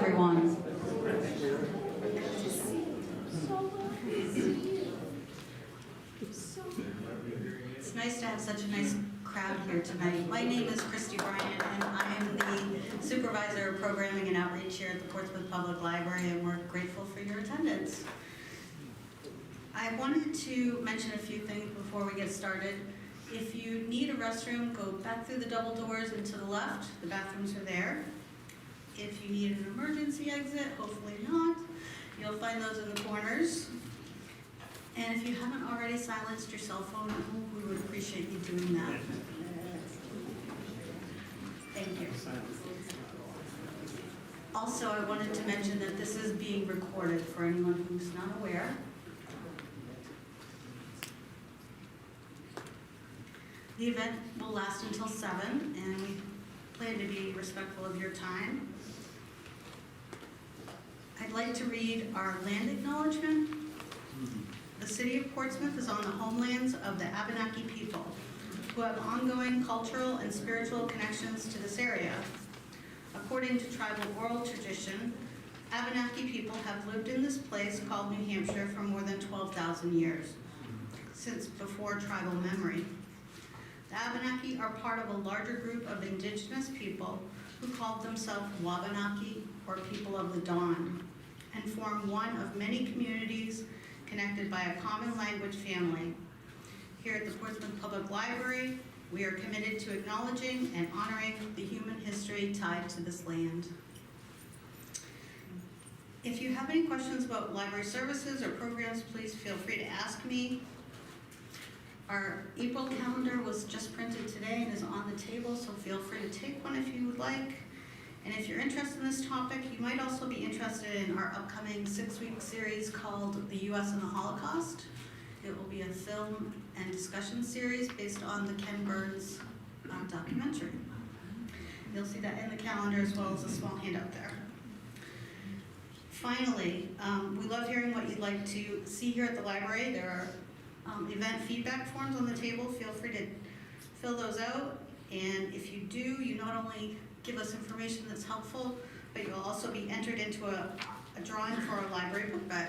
everyone. It's nice to have such a nice crowd here tonight. My name is Christy Bryant, and I am the Supervisor of Programming and Outreach here at the Portsmouth Public Library, and we're grateful for your attendance. I wanted to mention a few things before we get started. If you need a restroom, go back through the double doors and to the left. The bathrooms are there. If you need an emergency exit, hopefully not, you'll find those in the corners. And if you haven't already silenced your cell phone, we would appreciate you doing that. Thank you. Also, I wanted to mention that this is being recorded for anyone who's not aware. The event will last until 7, and we plan to be respectful of your time. I'd like to read our land acknowledgement. The City of Portsmouth is on the homelands of the Abenaki people, who have ongoing cultural and spiritual connections to this area. According to tribal oral tradition, Abenaki people have lived in this place called New Hampshire for more than 12,000 years, since before tribal memory. The Abenaki are part of a larger group of indigenous people who called themselves Wabanaki, or People of the Dawn, and form one of many communities connected by a common language family. Here at the Portsmouth Public Library, we are committed to acknowledging and honoring the human history tied to this land. If you have any questions about library services or programs, please feel free to ask me. Our April calendar was just printed today and is on the table, so feel free to take one if you would like. And if you're interested in this topic, you might also be interested in our upcoming 6-week series called The U.S. and the Holocaust. It will be a film and discussion series based on the Ken Burns documentary. You'll see that in the calendar as well as a small handout there. Finally, we love hearing what you'd like to see here at the library. There are event feedback forms on the table. Feel free to fill those out. And if you do, you not only give us information that's helpful, but you'll also be entered into a drawing for our library book bag.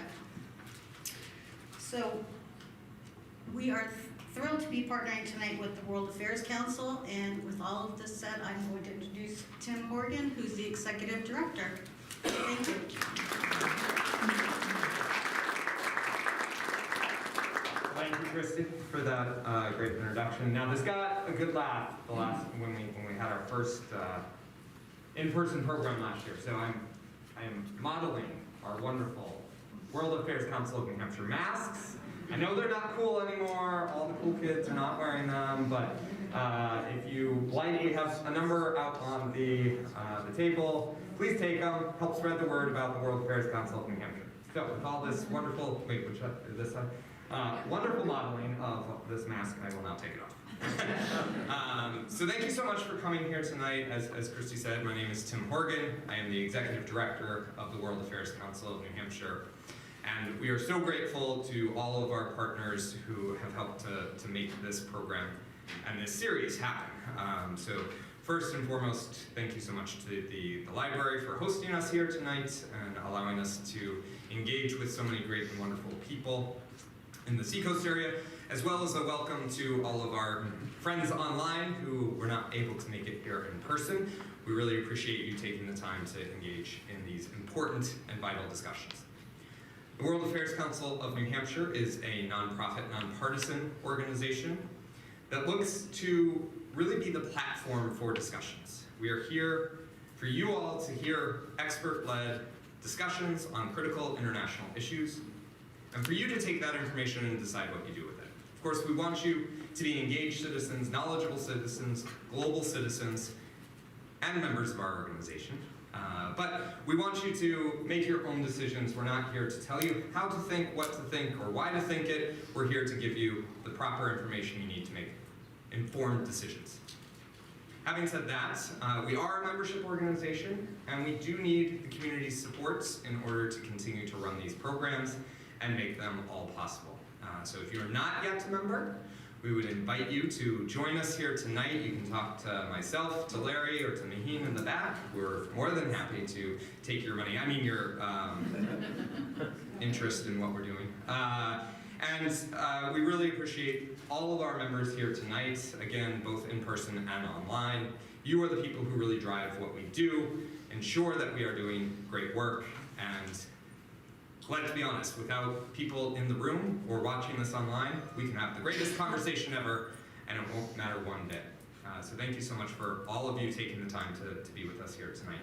So we are thrilled to be partnering tonight with the World Affairs Council. And with all of this said, I'm going to introduce Tim Morgan, who's the Executive Director. Thank you. Thank you, Christy, for that great introduction. Now, this got a good laugh the last when we had our first in-person program last year. So I am modeling our wonderful World Affairs Council of New Hampshire masks. I know they're not cool anymore. All the cool kids are not wearing them, but if you like, we have a number out on the table. Please take them. Help spread the word about the World Affairs Council of New Hampshire. So with all this wonderful, this side. Wonderful modeling of this mask, I will now take it off. So thank you so much for coming here tonight. As Christy said, my name is Tim Horgan. I am the Executive Director of the World Affairs Council of New Hampshire. And we are so grateful to all of our partners who have helped to make this program and this series happen. So first and foremost, thank you so much to the library for hosting us here tonight and allowing us to engage with so many great and wonderful people in the Seacoast area, as well as a welcome to all of our friends online who were not able to make it here in person. We really appreciate you taking the time to engage in these important and vital discussions. The World Affairs Council of New Hampshire is a nonprofit, nonpartisan organization that looks to really be the platform for discussions. We are here for you all to hear expert-led discussions on critical international issues, and for you to take that information and decide what you do with it. Of course, we want you to be engaged citizens, knowledgeable citizens, global citizens, and members of our organization. But we want you to make your own decisions. We're not here to tell you how to think, what to think, or why to think it. We're here to give you the proper information you need to make informed decisions. Having said that, we are a membership organization, and we do need the community's supports in order to continue to run these programs and make them all possible. So if you're not yet a member, we would invite you to join us here tonight. You can talk to myself, to Larry, or to Maheen in the back. We're more than happy to take your money. I mean, your interest in what we're doing. And we really appreciate all of our members here tonight, again, both in person and online. You are the people who really drive what we do, ensure that we are doing great work, and let's be honest, without people in the room or watching this online, we can have the greatest conversation ever, and it won't matter one bit. So thank you so much for all of you taking the time to be with us here tonight.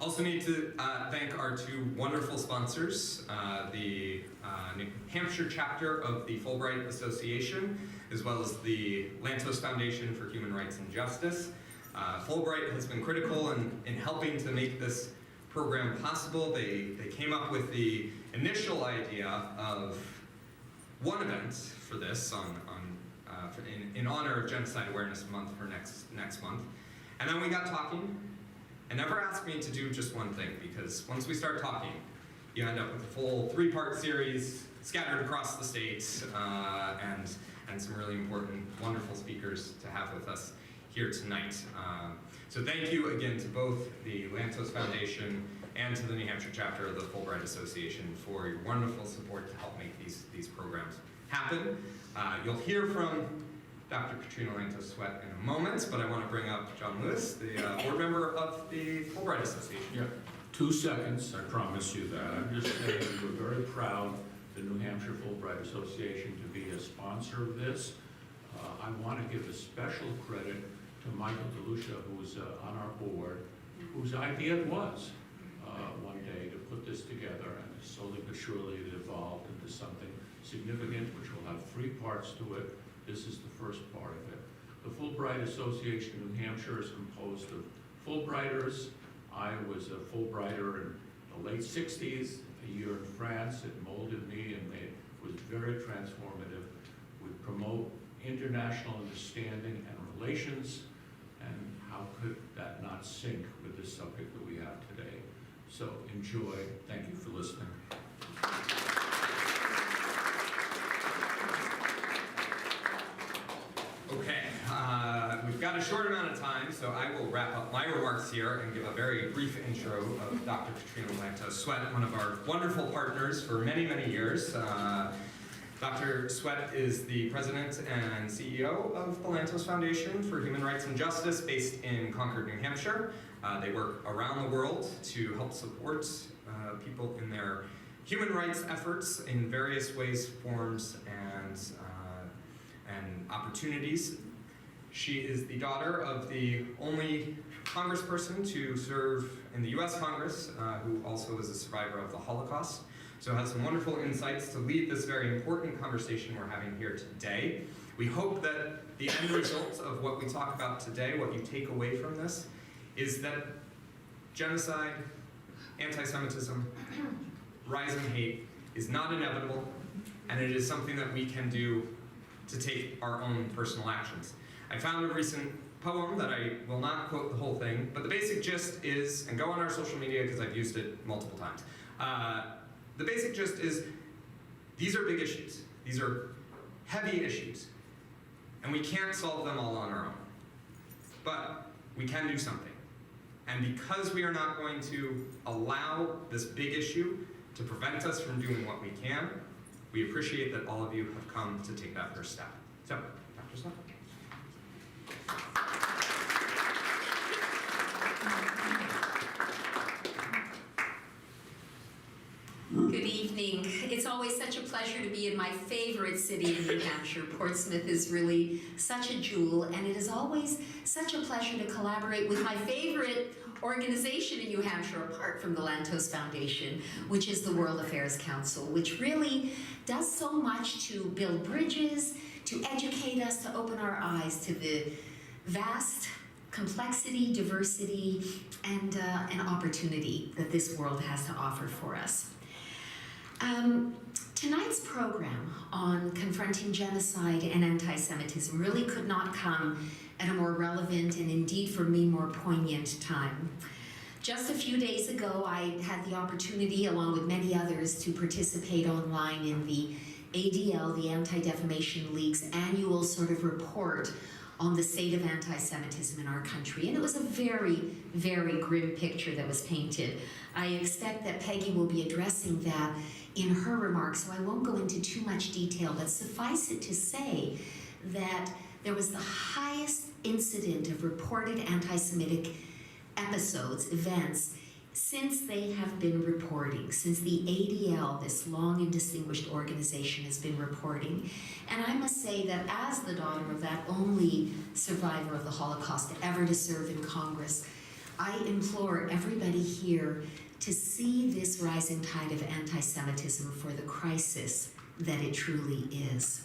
Also need to thank our two wonderful sponsors, the New Hampshire chapter of the Fulbright Association, as well as the Lantos Foundation for Human Rights and Justice. Fulbright has been critical in helping to make this program possible. They came up with the initial idea of one event for this in honor of Genocide Awareness Month for next month. And then we got talking, and never asked me to do just one thing, because once we start talking, you end up with a full 3-part series scattered across the state, and some really important, wonderful speakers to have with us here tonight. So thank you again to both the Lantos Foundation and to the New Hampshire chapter of the Fulbright Association for your wonderful support to help make these programs happen. You'll hear from Dr. Katrina Lantos-Sweat in a moment, but I want to bring up John Lewis, the board member of the Fulbright Association. Yeah, 2 seconds, I promise you that. I'm just saying we're very proud, the New Hampshire Fulbright Association, to be a sponsor of this. I want to give a special credit to Michael DeLucia, who's on our board, whose idea it was one day to put this together, and slowly but surely it evolved into something significant, which will have 3 parts to it. This is the first part of it. The Fulbright Association in New Hampshire is composed of Fulbrighters. I was a Fulbrighter in the late 60s, a year in France. It molded me and was very transformative. We promote international understanding and relations, and how could that not sync with the subject that we have today? So enjoy. Thank you for listening. Okay, we've got a short amount of time, so I will wrap up my remarks here and give a very brief intro of Dr. Katrina Lantos-Sweat, one of our wonderful partners for many, many years. Dr. Sweat is the president and CEO of the Lantos Foundation for Human Rights and Justice, based in Concord, New Hampshire. They work around the world to help support people in their human rights efforts in various ways, forms, and opportunities. She is the daughter of the only congressperson to serve in the US Congress, who also is a survivor of the Holocaust. So has some wonderful insights to lead this very important conversation we're having here today. We hope that the end result of what we talk about today, what you take away from this, is that genocide, anti-Semitism, rising hate is not inevitable, and it is something that we can do to take our own personal actions. I found a recent poem that I will not quote the whole thing, but the basic gist is, and go on our social media because I've used it multiple times, the basic gist is, these are big issues. These are heavy issues, and we can't solve them all on our own. But we can do something. And because we are not going to allow this big issue to prevent us from doing what we can, we appreciate that all of you have come to take that first step. So, Dr. Sweat. Good evening. It's always such a pleasure to be in my favorite city in New Hampshire. Portsmouth is really such a jewel, and it is always such a pleasure to collaborate with my favorite organization in New Hampshire, apart from the Lantos Foundation, which is the World Affairs Council, which really does so much to build bridges, to educate us, to open our eyes to the vast complexity, diversity, and opportunity that this world has to offer for us. Tonight's program on confronting genocide and anti-Semitism really could not come at a more relevant and indeed for me more poignant time. Just a few days ago, I had the opportunity, along with many others, to participate online in the ADL, the Anti-Defamation League's annual sort of report on the state of anti-Semitism in our country. And it was a very, very grim picture that was painted. I expect that Peggy will be addressing that in her remarks, so I won't go into too much detail, but suffice it to say that there was the highest incident of reported anti-Semitic episodes, events, since they have been reporting, since the ADL, this long and distinguished organization, has been reporting. And I must say that as the daughter of that only survivor of the Holocaust ever to serve in Congress, I implore everybody here to see this rising tide of anti-Semitism for the crisis that it truly is.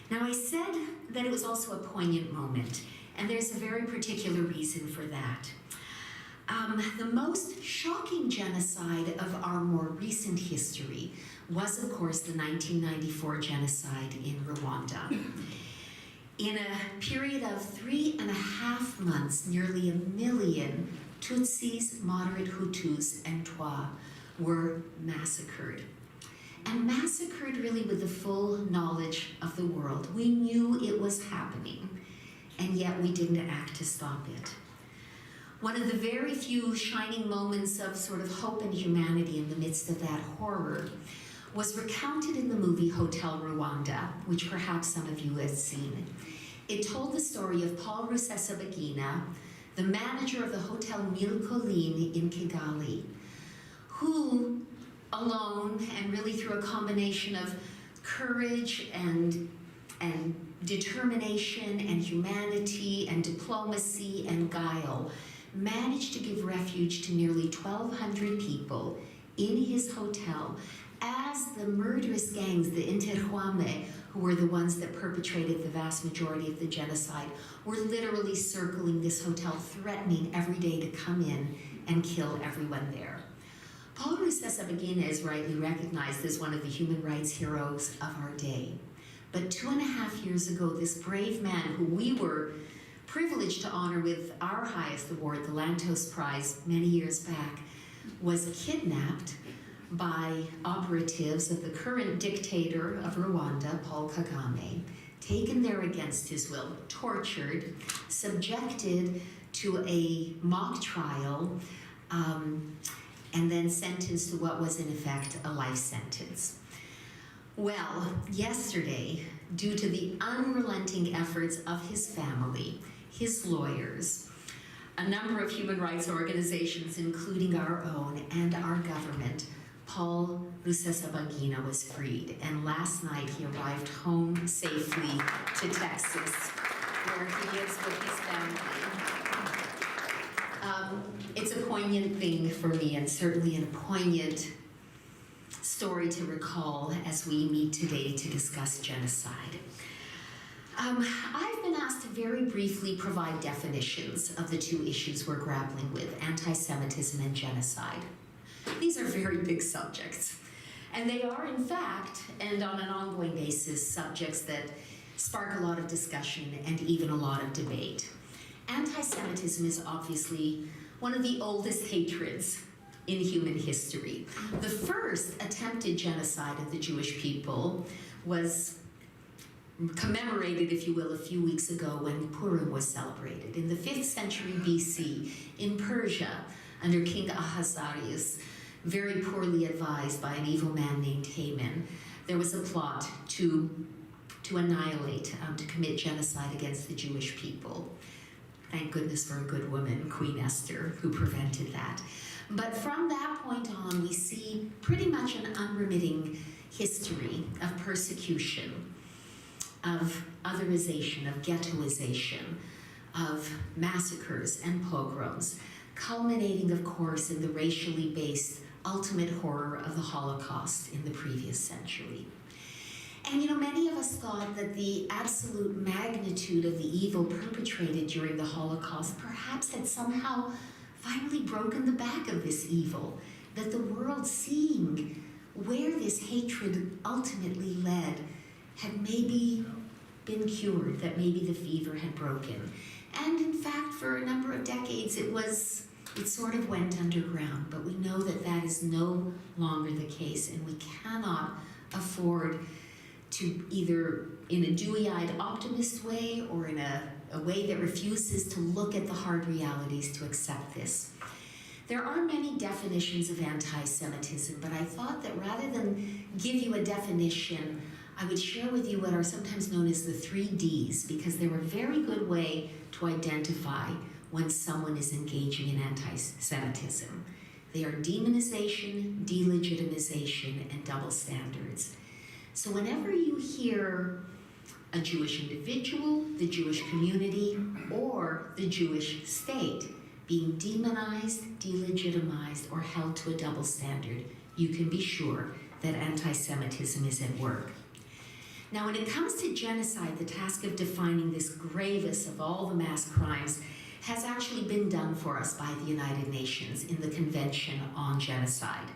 Now, I said that it was also a poignant moment, and there's a very particular reason for that. The most shocking genocide of our more recent history was, of course, the 1994 genocide in Rwanda. In a period of 3.5 months, nearly 1 million Tutsis, moderate Hutus, and Twa were massacred. And massacred really with the full knowledge of the world. We knew it was happening, and yet we didn't act to stop it. One of the very few shining moments of sort of hope and humanity in the midst of that horror was recounted in the movie Hotel Rwanda, which perhaps some of you have seen. It told the story of Paul Rusesabagina, the manager of the Hotel Mille Collines in Kigali, who alone, and really through a combination of courage and determination and humanity and diplomacy and guile, managed to give refuge to nearly 1,200 people in his hotel as the murderous gangs, the Interhuame, who were the ones that perpetrated the vast majority of the genocide, were literally circling this hotel, threatening every day to come in and kill everyone there. Paul Rusesabagina is rightly recognized as one of the human rights heroes of our day. But 2.5 years ago, this brave man, who we were privileged to honor with our highest award, the Lantos Prize, many years back, was kidnapped by operatives of the current dictator of Rwanda, Paul Kagame, taken there against his will, tortured, subjected to a mock trial, and then sentenced to what was in effect a life sentence. Well, yesterday, due to the unrelenting efforts of his family, his lawyers, a number of human rights organizations, including our own and our government, Paul Rusesabagina was freed, and last night he arrived home safely to Texas, where he is with his family. It's a poignant thing for me, and certainly a poignant story to recall as we meet today to discuss genocide. I've been asked to very briefly provide definitions of the two issues we're grappling with, anti-Semitism and genocide. These are very big subjects, and they are, in fact, and on an ongoing basis, subjects that spark a lot of discussion and even a lot of debate. Anti-Semitism is obviously one of the oldest hatreds in human history. The first attempted genocide of the Jewish people was commemorated, if you will, a few weeks ago when Purim was celebrated. In the 5th century BC, in Persia, under King Ahasuerus, very poorly advised by an evil man named Haman, there was a plot to annihilate, to commit genocide against the Jewish people. Thank goodness for a good woman, Queen Esther, who prevented that. But from that point on, we see pretty much an unremitting history of persecution, of otherization, of ghettoization, of massacres and pogroms, culminating, of course, in the racially based ultimate horror of the Holocaust in the previous century. And you know, many of us thought that the absolute magnitude of the evil perpetrated during the Holocaust perhaps had somehow finally broken the back of this evil, that the world, seeing where this hatred ultimately led, had maybe been cured, that maybe the fever had broken. And in fact, for a number of decades, it sort of went underground, but we know that that is no longer the case, and we cannot afford to either in a dewy-eyed optimist way or in a way that refuses to look at the hard realities to accept this. There are many definitions of anti-Semitism, but I thought that rather than give you a definition, I would share with you what are sometimes known as the 3 Ds, because they're a very good way to identify when someone is engaging in anti-Semitism. They are demonization, delegitimization, and double standards. So whenever you hear a Jewish individual, the Jewish community, or the Jewish state being demonized, delegitimized, or held to a double standard, you can be sure that anti-Semitism is at work. Now, when it comes to genocide, the task of defining this gravest of all the mass crimes has actually been done for us by the United Nations in the Convention on Genocide.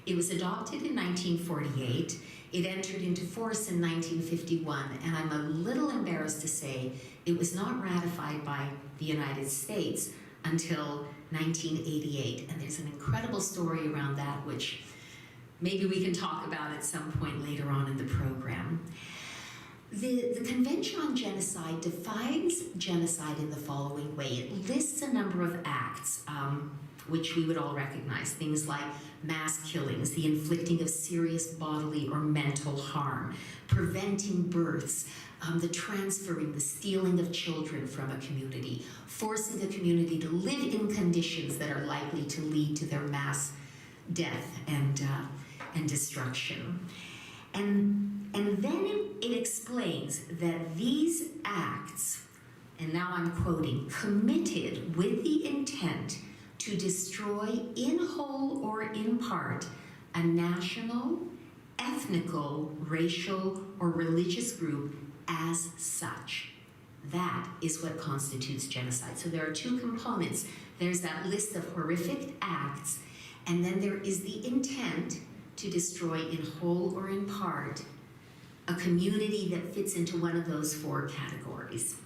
It was adopted in 1948. It entered into force in 1951, and I'm a little embarrassed to say it was not ratified by the United States until 1988. And there's an incredible story around that, which maybe we can talk about at some point later on in the program. The Convention on Genocide defines genocide in the following way. It lists a number of acts, which we would all recognize, things like mass killings, the inflicting of serious bodily or mental harm, preventing births, the transferring, the stealing of children from a community, forcing a community to live in conditions that are likely to lead to their mass death and destruction. And then it explains that these acts, and now I'm quoting, committed with the intent to destroy in whole or in part a national, ethnical, racial, or religious group as such. That is what constitutes genocide. So there are 2 components. There's that list of horrific acts, and then there is the intent to destroy in whole or in part a community that fits into one of those 4 categories.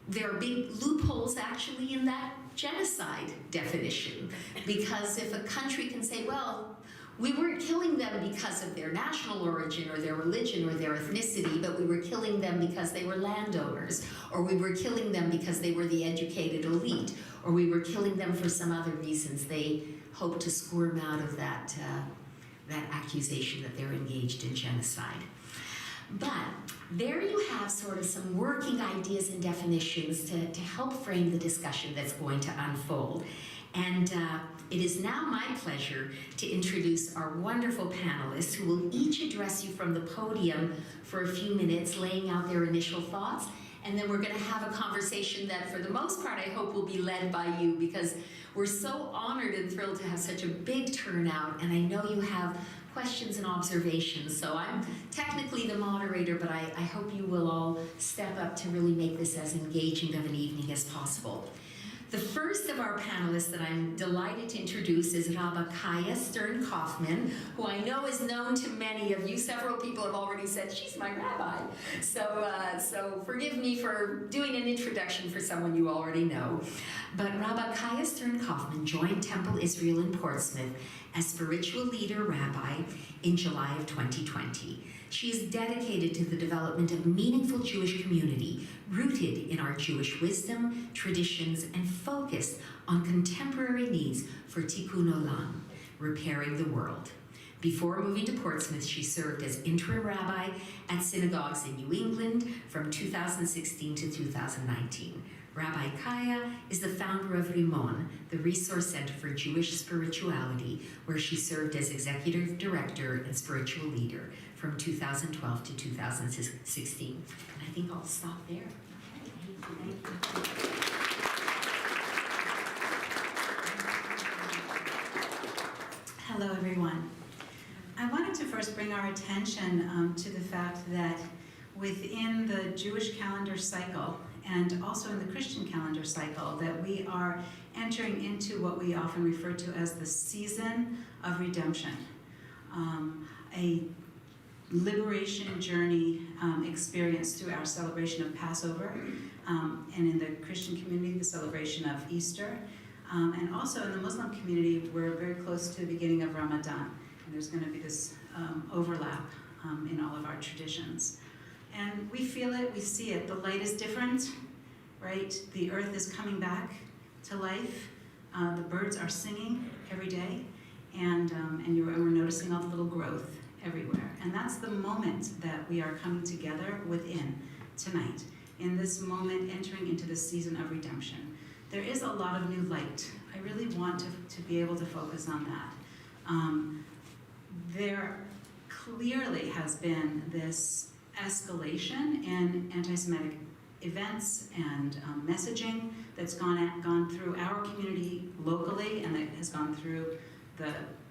There are big loopholes actually in that genocide definition, because if a country can say, well, we weren't killing them because of their national origin or their religion or their ethnicity, but we were killing them because they were landowners, or we were killing them because they were the educated elite, or we were killing them for some other reasons, they hope to squirm out of that accusation that they're engaged in genocide. But there you have sort of some working ideas and definitions to help frame the discussion that's going to unfold. And it is now my pleasure to introduce our wonderful panelists, who will each address you from the podium for a few minutes, laying out their initial thoughts. And then we're going to have a conversation that, for the most part, I hope will be led by you, because we're so honored and thrilled to have such a big turnout, and I know you have questions and observations. So I'm technically the moderator, but I hope you will all step up to really make this as engaging of an evening as possible. The first of our panelists that I'm delighted to introduce is Rabbi Kaya Stern-Kaufman, who I know is known to many of you. Several people have already said, she's my rabbi. So forgive me for doing an introduction for someone you already know. But Rabbi Kaya Stern-Kaufman joined Temple Israel in Portsmouth as spiritual leader rabbi in July of 2020. She is dedicated to the development of meaningful Jewish community, rooted in our Jewish wisdom, traditions, and focused on contemporary needs for tikkun olam, repairing the world. Before moving to Portsmouth, she served as interim rabbi at synagogues in New England from 2016 to 2019. Rabbi Kaya is the founder of Rimon, the Resource Center for Jewish Spirituality, where she served as executive director and spiritual leader from 2012 to 2016. And I think I'll stop there. Thank you. Hello, everyone. I wanted to first bring our attention to the fact that within the Jewish calendar cycle, and also in the Christian calendar cycle, that we are entering into what we often refer to as the season of redemption, a liberation journey experienced through our celebration of Passover, and in the Christian community, the celebration of Easter, and also in the Muslim community, we're very close to the beginning of Ramadan. and there's going to be this overlap in all of our traditions. And we feel it, we see it. The light is different, right? The earth is coming back to life. The birds are singing every day, and we're noticing all the little growth everywhere. And that's the moment that we are coming together within tonight, in this moment entering into the season of redemption. There is a lot of new light. I really want to be able to focus on that. There clearly has been this escalation in anti-Semitic events and messaging that's gone through our community locally, and that has gone through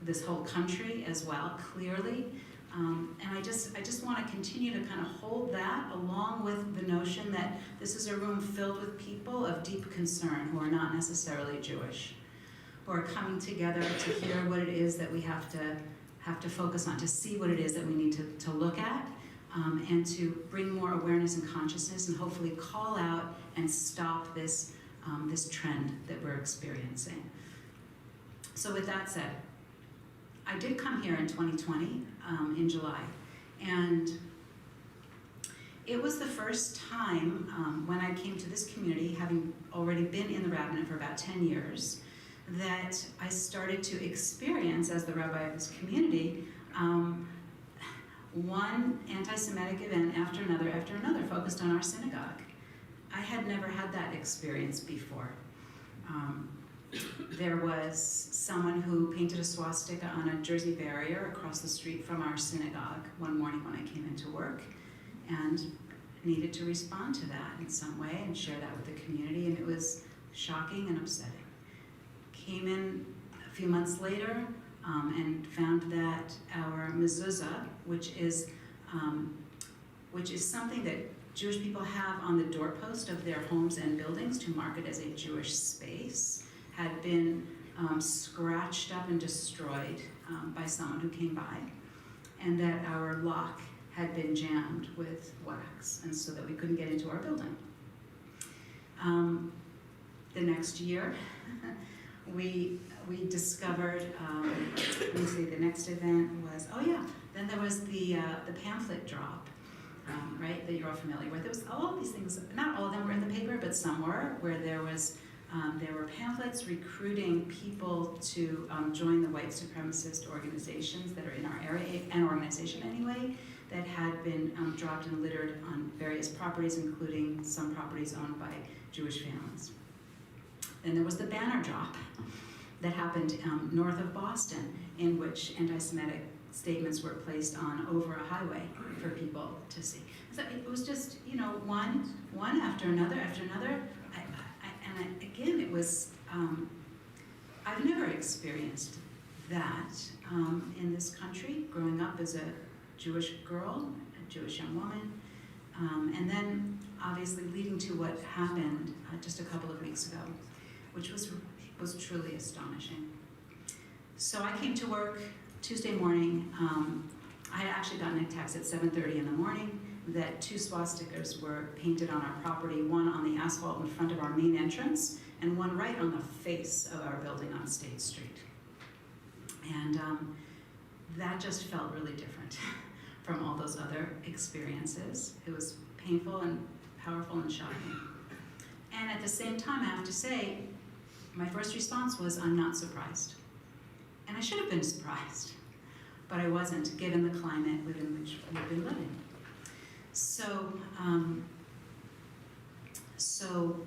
this whole country as well, clearly. And I just want to continue to kind of hold that along with the notion that this is a room filled with people of deep concern who are not necessarily Jewish, who are coming together to hear what it is that we have to focus on, to see what it is that we need to look at, and to bring more awareness and consciousness, and hopefully call out and stop this trend that we're experiencing. So with that said, I did come here in 2020, in July, and it was the first time when I came to this community, having already been in the rabbinate for about 10 years, that I started to experience, as the rabbi of this community, one anti-Semitic event after another focused on our synagogue. I had never had that experience before. There was someone who painted a swastika on a Jersey barrier across the street from our synagogue one morning when I came into work, and needed to respond to that in some way and share that with the community, and it was shocking and upsetting. Came in a few months later and found that our mezuzah, which is something that Jewish people have on the doorpost of their homes and buildings to mark it as a Jewish space, had been scratched up and destroyed by someone who came by, and that our lock had been jammed with wax, and so that we couldn't get into our building. The next year, we discovered, let me see, the next event was, then there was the pamphlet drop, right, that you're all familiar with. There was all of these things, not all of them were in the paper, but some were, where there were pamphlets recruiting people to join the white supremacist organizations that are in our area, an organization anyway, that had been dropped and littered on various properties, including some properties owned by Jewish families. Then there was the banner drop that happened north of Boston, in which anti-Semitic statements were placed on over a highway for people to see. So it was just, one after another after another. Again, it was, I've never experienced that in this country, growing up as a Jewish girl, a Jewish young woman, and then obviously leading to what happened just a couple of weeks ago, which was truly astonishing. So I came to work Tuesday morning. I had actually gotten a text at 7:30 in the morning that 2 swastikas were painted on our property, one on the asphalt in front of our main entrance, and one right on the face of our building on State Street. And that just felt really different from all those other experiences. It was painful and powerful and shocking. And at the same time, I have to say, my first response was, I'm not surprised. And I should have been surprised, but I wasn't, given the climate within which we've been living. So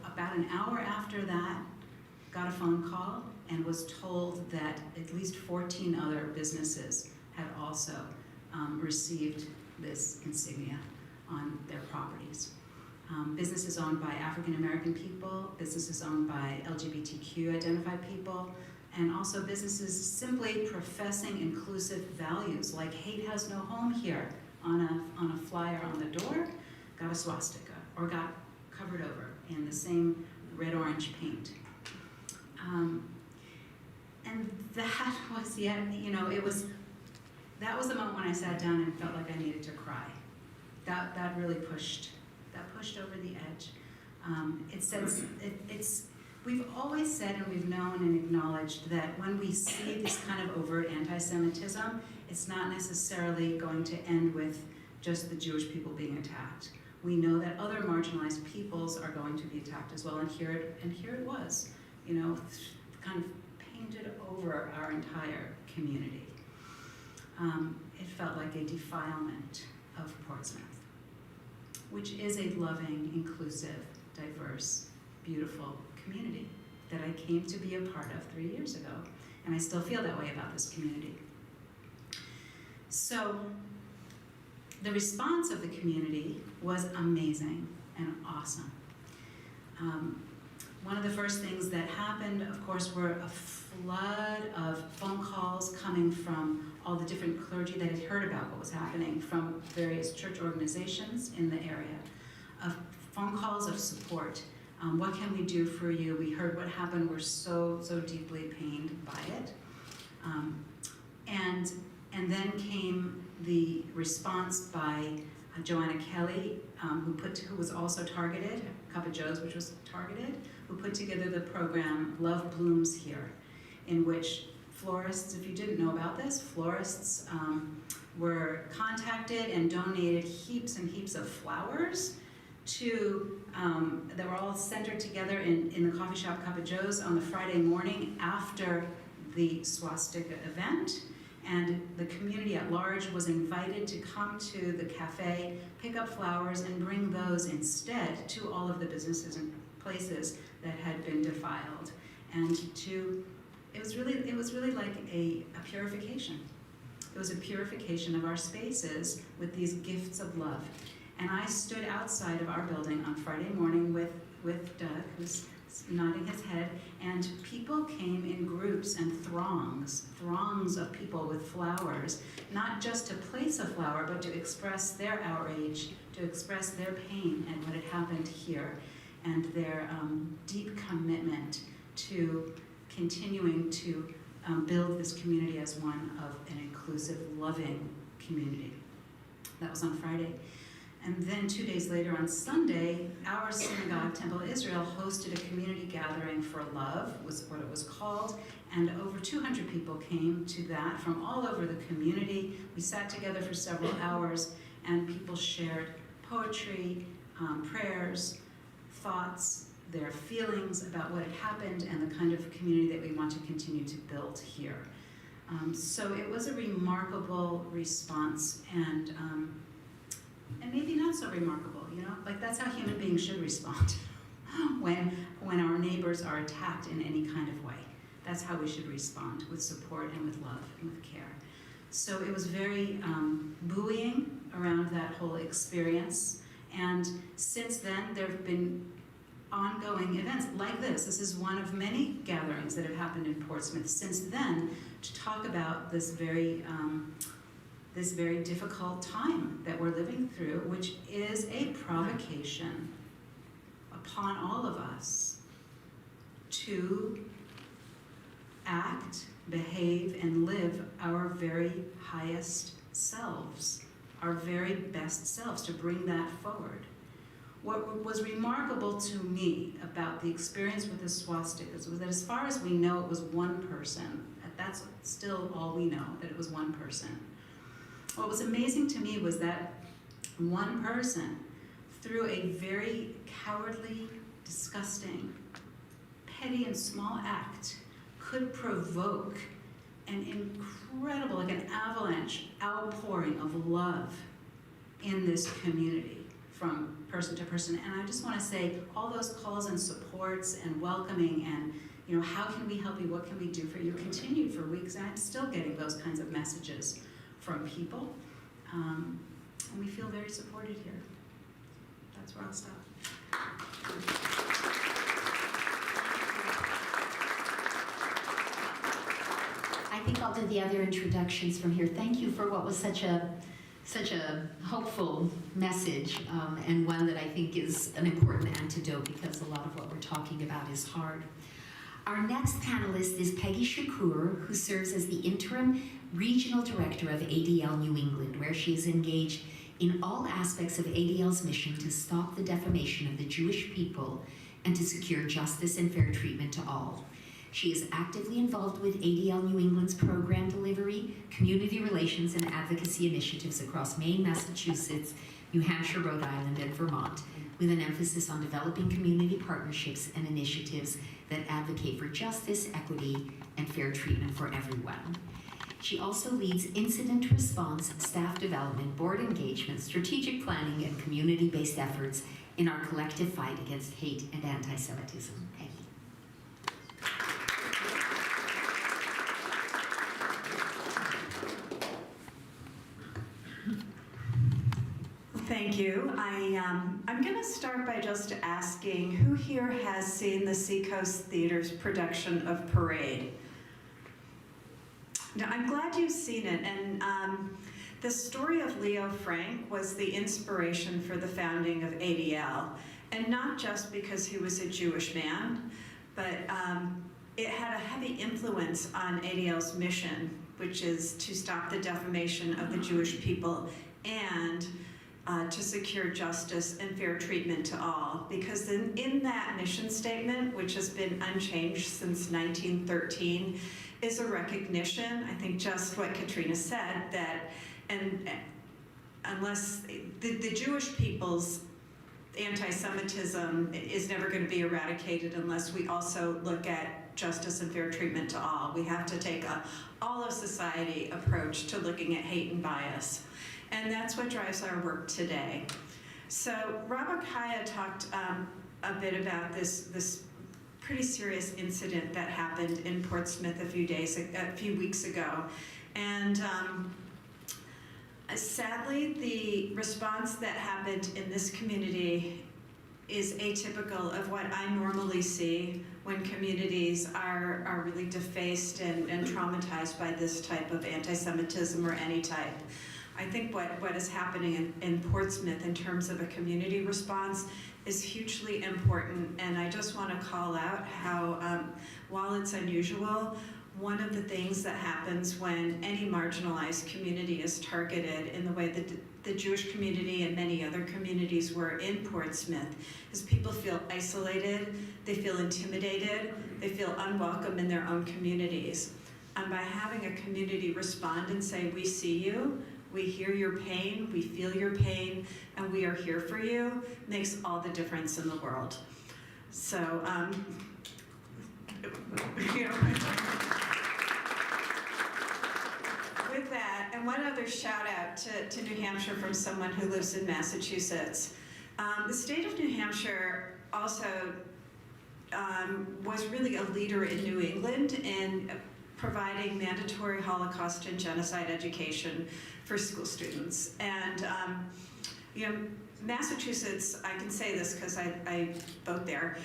about an hour after that, got a phone call and was told that at least 14 other businesses had also received this insignia on their properties. Businesses owned by African American people, businesses owned by LGBTQ identified people, and also businesses simply professing inclusive values like hate has no home here on a flyer on the door, got a swastika, or got covered over in the same red-orange paint. And that was that was the moment when I sat down and felt like I needed to cry. That really pushed over the edge. We've always said, and we've known and acknowledged that when we see this kind of overt anti-Semitism, it's not necessarily going to end with just the Jewish people being attacked. We know that other marginalized peoples are going to be attacked as well, and here it was, you know, kind of painted over our entire community. It felt like a defilement of Portsmouth, which is a loving, inclusive, diverse, beautiful community that I came to be a part of 3 years ago, and I still feel that way about this community. So the response of the community was amazing and awesome. One of the first things that happened, of course, were a flood of phone calls coming from all the different clergy that had heard about what was happening from various church organizations in the area, of phone calls of support. What can we do for you? We heard what happened. We're so deeply pained by it. And then came the response by Joanna Kelly, who was also targeted, Cup of Joe's, which was targeted, who put together the program Love Blooms Here, in which florists, if you didn't know about this, florists were contacted and donated heaps and heaps of flowers to, that were all centered together in the coffee shop Cup of Joe's on the Friday morning after the swastika event. And the community at large was invited to come to the cafe, pick up flowers, and bring those instead to all of the businesses and places that had been defiled. And it was really like a purification. It was a purification of our spaces with these gifts of love. And I stood outside of our building on Friday morning with Doug, who's nodding his head, and people came in groups and throngs of people with flowers, not just to place a flower, but to express their outrage, to express their pain at what had happened here, and their deep commitment to continuing to build this community as one of an inclusive, loving community. That was on Friday. And then 2 days later on Sunday, our synagogue, Temple Israel, hosted a community gathering for love, was what it was called, and over 200 people came to that from all over the community. We sat together for several hours, and people shared poetry, prayers, thoughts, their feelings about what had happened, and the kind of community that we want to continue to build here. So it was a remarkable response, and maybe not so remarkable, you know? Like, that's how human beings should respond when our neighbors are attacked in any kind of way. That's how we should respond, with support and with love and with care. So it was very buoying around that whole experience. And since then, there have been ongoing events like this. This is one of many gatherings that have happened in Portsmouth since then to talk about this very difficult time that we're living through, which is a provocation upon all of us to act, behave, and live our very highest selves, our very best selves, to bring that forward. What was remarkable to me about the experience with the swastikas was that, as far as we know, it was one person. That's still all we know, that it was one person. What was amazing to me was that one person, through a very cowardly, disgusting, petty and small act, could provoke an incredible, like an avalanche outpouring of love in this community from person to person. And I just want to say, all those calls and supports and welcoming and, you know, how can we help you, what can we do for you, continued for weeks, and I'm still getting those kinds of messages from people, and we feel very supported here. That's where I'll stop. I think I'll do the other introductions from here. Thank you for what was such a hopeful message, and one that I think is an important antidote, because a lot of what we're talking about is hard. Our next panelist is Peggy Shakur, who serves as the interim regional director of ADL New England, where she is engaged in all aspects of ADL's mission to stop the defamation of the Jewish people and to secure justice and fair treatment to all. She is actively involved with ADL New England's program delivery, community relations, and advocacy initiatives across Maine, Massachusetts, New Hampshire, Rhode Island, and Vermont, with an emphasis on developing community partnerships and initiatives that advocate for justice, equity, and fair treatment for everyone. She also leads incident response, staff development, board engagement, strategic planning, and community-based efforts in our collective fight against hate and anti-Semitism. Thank you. Thank you. I'm going to start by just asking who here has seen the Seacoast Theater's production of Parade? Now, I'm glad you've seen it, and the story of Leo Frank was the inspiration for the founding of ADL, and not just because he was a Jewish man, but it had a heavy influence on ADL's mission, which is to stop the defamation of the Jewish people and to secure justice and fair treatment to all. Because in that mission statement, which has been unchanged since 1913, is a recognition, I think just what Katrina said, that unless the Jewish people's anti-Semitism is never going to be eradicated unless we also look at justice and fair treatment to all. We have to take a all of society approach to looking at hate and bias. And that's what drives our work today. So Rabbi Kaya talked a bit about this pretty serious incident that happened in Portsmouth a few weeks ago. And sadly, the response that happened in this community is atypical of what I normally see when communities are really defaced and traumatized by this type of anti-Semitism or any type. I think what is happening in Portsmouth in terms of a community response is hugely important, and I just want to call out how, while it's unusual, one of the things that happens when any marginalized community is targeted in the way that the Jewish community and many other communities were in Portsmouth is people feel isolated, they feel intimidated, they feel unwelcome in their own communities. And by having a community respond and say, we see you, we hear your pain, we feel your pain, and we are here for you, makes all the difference in the world. So, with that, and one other shout out to New Hampshire from someone who lives in Massachusetts. The state of New Hampshire also was really a leader in New England in providing mandatory Holocaust and genocide education for school students. And Massachusetts, I can say this because I vote there,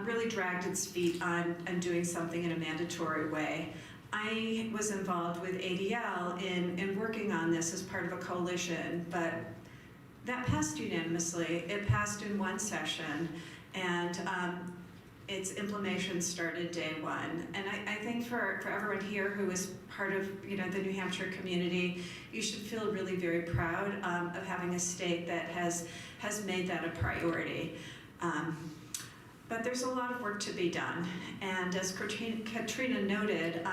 really dragged its feet on doing something in a mandatory way. I was involved with ADL in working on this as part of a coalition, but that passed unanimously. It passed in one session, and its implementation started day one. And I think for everyone here who is part of the New Hampshire community, you should feel really very proud of having a state that has made that a priority. But there's a lot of work to be done. And as Katrina noted,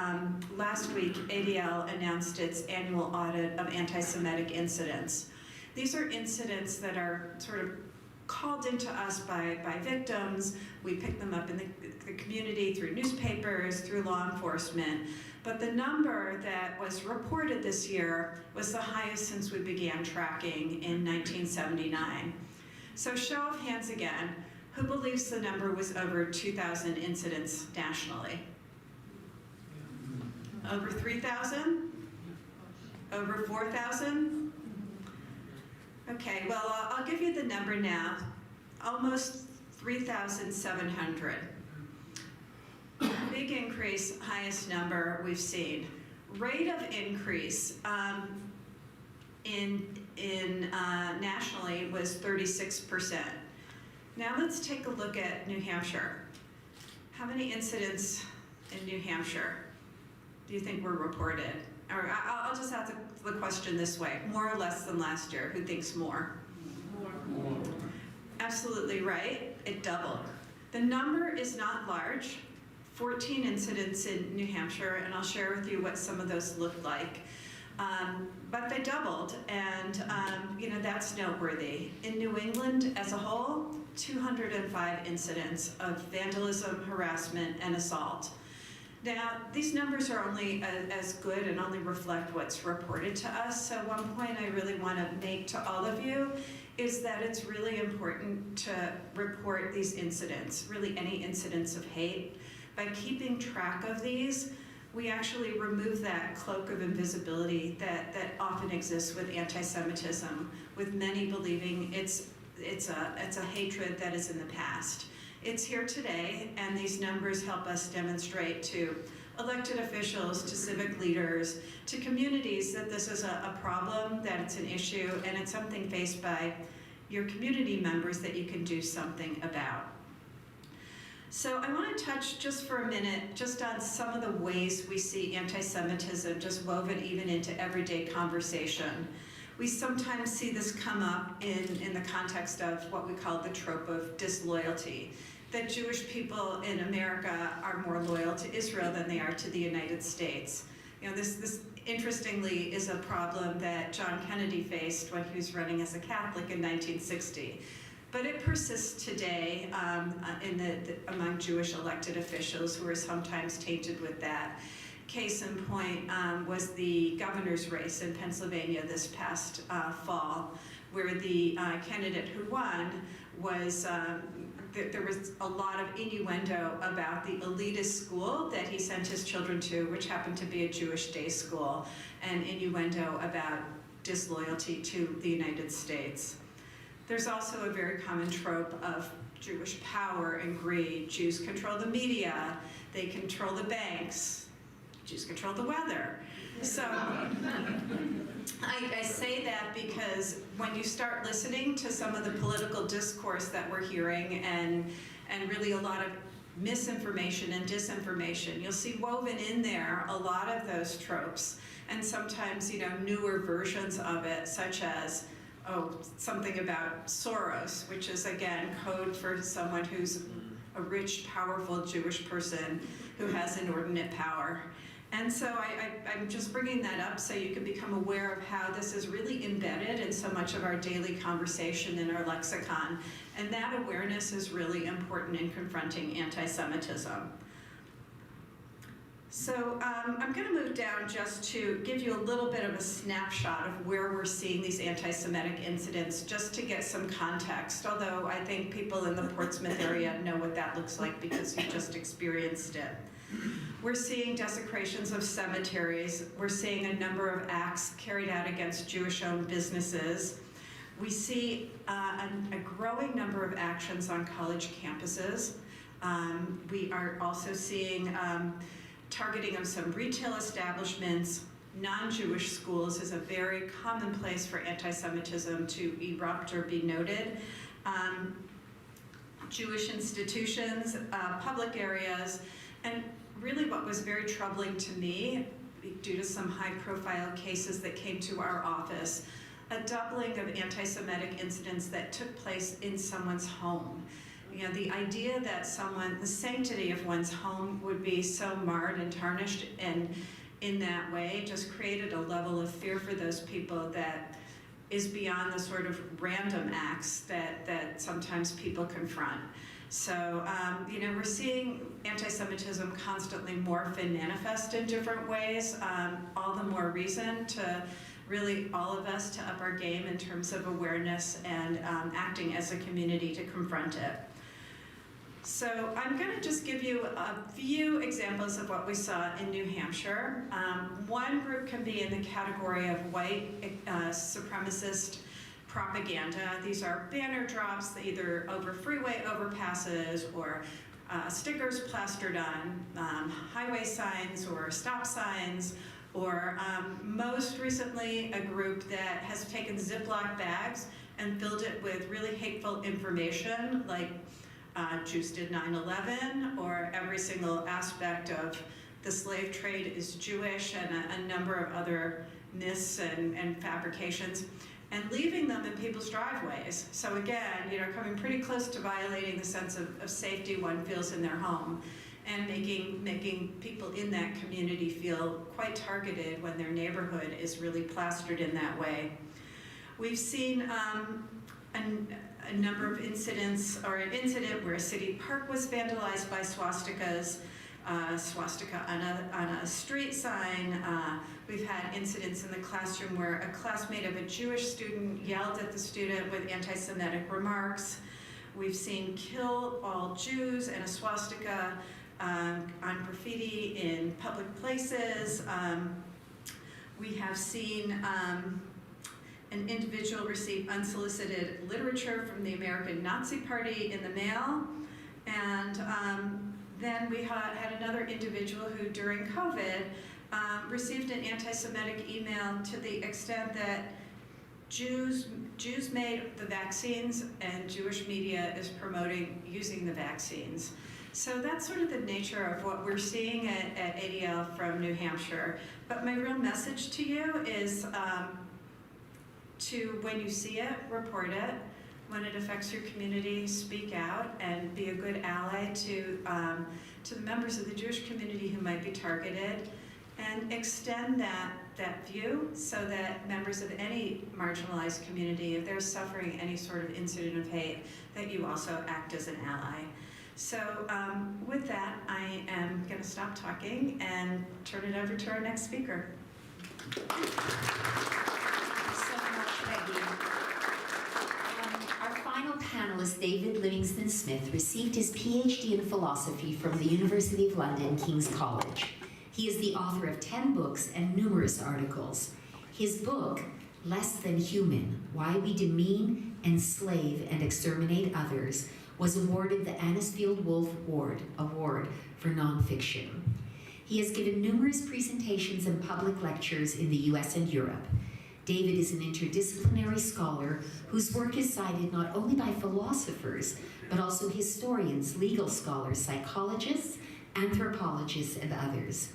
last week ADL announced its annual audit of anti-Semitic incidents. These are incidents that are sort of called into us by victims. We pick them up in the community through newspapers, through law enforcement. But the number that was reported this year was the highest since we began tracking in 1979. So show of hands again, who believes the number was over 2,000 incidents nationally? Over 3,000? Over 4,000? Okay, well, I'll give you the number now. Almost 3,700. Big increase, highest number we've seen. Rate of increase nationally was 36%. Now let's take a look at New Hampshire. How many incidents in New Hampshire do you think were reported? Or I'll just ask the question this way, more or less than last year. Who thinks more? More. Absolutely right, it doubled. The number is not large. 14 incidents in New Hampshire, and I'll share with you what some of those looked like. But they doubled, and that's noteworthy. In New England as a whole, 205 incidents of vandalism, harassment, and assault. Now, these numbers are only as good and only reflect what's reported to us. So one point I really want to make to all of you is that it's really important to report these incidents, really any incidents of hate. By keeping track of these, we actually remove that cloak of invisibility that often exists with anti-Semitism, with many believing it's a hatred that is in the past. It's here today, and these numbers help us demonstrate to elected officials, to civic leaders, to communities that this is a problem, that it's an issue, and it's something faced by your community members that you can do something about. So I want to touch just for a minute just on some of the ways we see anti-Semitism just woven even into everyday conversation. We sometimes see this come up in the context of what we call the trope of disloyalty, that Jewish people in America are more loyal to Israel than they are to the United States. This interestingly is a problem that John Kennedy faced when he was running as a Catholic in 1960. But it persists today among Jewish elected officials who are sometimes tainted with that. Case in point was the governor's race in Pennsylvania this past fall, where the candidate who won was, there was a lot of innuendo about the elitist school that he sent his children to, which happened to be a Jewish day school, and innuendo about disloyalty to the United States. There's also a very common trope of Jewish power and greed. Jews control the media, they control the banks, Jews control the weather. So I say that because when you start listening to some of the political discourse that we're hearing and really a lot of misinformation and disinformation, you'll see woven in there a lot of those tropes, and sometimes newer versions of it, such as something about Soros, which is again code for someone who's a rich, powerful Jewish person who has inordinate power. And so I'm just bringing that up so you can become aware of how this is really embedded in so much of our daily conversation in our lexicon. And that awareness is really important in confronting anti-Semitism. So I'm going to move down just to give you a little bit of a snapshot of where we're seeing these anti-Semitic incidents, just to get some context, although I think people in the Portsmouth area know what that looks like because you just experienced it. We're seeing desecrations of cemeteries. We're seeing a number of acts carried out against Jewish-owned businesses. We see a growing number of actions on college campuses. We are also seeing targeting of some retail establishments. Non-Jewish schools is a very common place for anti-Semitism to erupt or be noted. Jewish institutions, public areas, and really what was very troubling to me, due to some high-profile cases that came to our office, a doubling of anti-Semitic incidents that took place in someone's home. The idea that the sanctity of one's home would be so marred and tarnished and in that way just created a level of fear for those people that is beyond the sort of random acts that sometimes people confront. So, we're seeing anti-Semitism constantly morph and manifest in different ways. All the more reason to really all of us to up our game in terms of awareness and acting as a community to confront it. So I'm going to just give you a few examples of what we saw in New Hampshire. One group can be in the category of white supremacist propaganda. These are banner drops, either over freeway overpasses or stickers plastered on highway signs or stop signs, or most recently a group that has taken Ziploc bags and filled it with really hateful information like Jews did 9/11, or every single aspect of the slave trade is Jewish, and a number of other myths and fabrications, and leaving them in people's driveways. So again, coming pretty close to violating the sense of safety one feels in their home. and making people in that community feel quite targeted when their neighborhood is really plastered in that way. We've seen a number of incidents, or an incident where a city park was vandalized by swastikas, swastika on a street sign. We've had incidents in the classroom where a classmate of a Jewish student yelled at the student with anti-Semitic remarks. We've seen "Kill all Jews" and a swastika on graffiti in public places. We have seen an individual receive unsolicited literature from the American Nazi Party in the mail. And then we had another individual who, during COVID, received an anti-Semitic email to the extent that Jews made the vaccines and Jewish media is promoting using the vaccines. So that's sort of the nature of what we're seeing at ADL from New Hampshire. But my real message to you is to, when you see it, report it. When it affects your community, speak out and be a good ally to the members of the Jewish community who might be targeted, and extend that view so that members of any marginalized community, if they're suffering any sort of incident of hate, that you also act as an ally. So with that, I am going to stop talking and turn it over to our next speaker. Thank you so much, Peggy. Our final panelist, David Livingstone Smith, received his PhD in philosophy from the University of London, King's College. He is the author of 10 books and numerous articles. His book, Less Than Human: Why We Demean, Enslave, and Exterminate Others, was awarded the Anisfield Wolf Award for Nonfiction. He has given numerous presentations and public lectures in the US and Europe. David is an interdisciplinary scholar whose work is cited not only by philosophers, but also historians, legal scholars, psychologists, anthropologists, and others.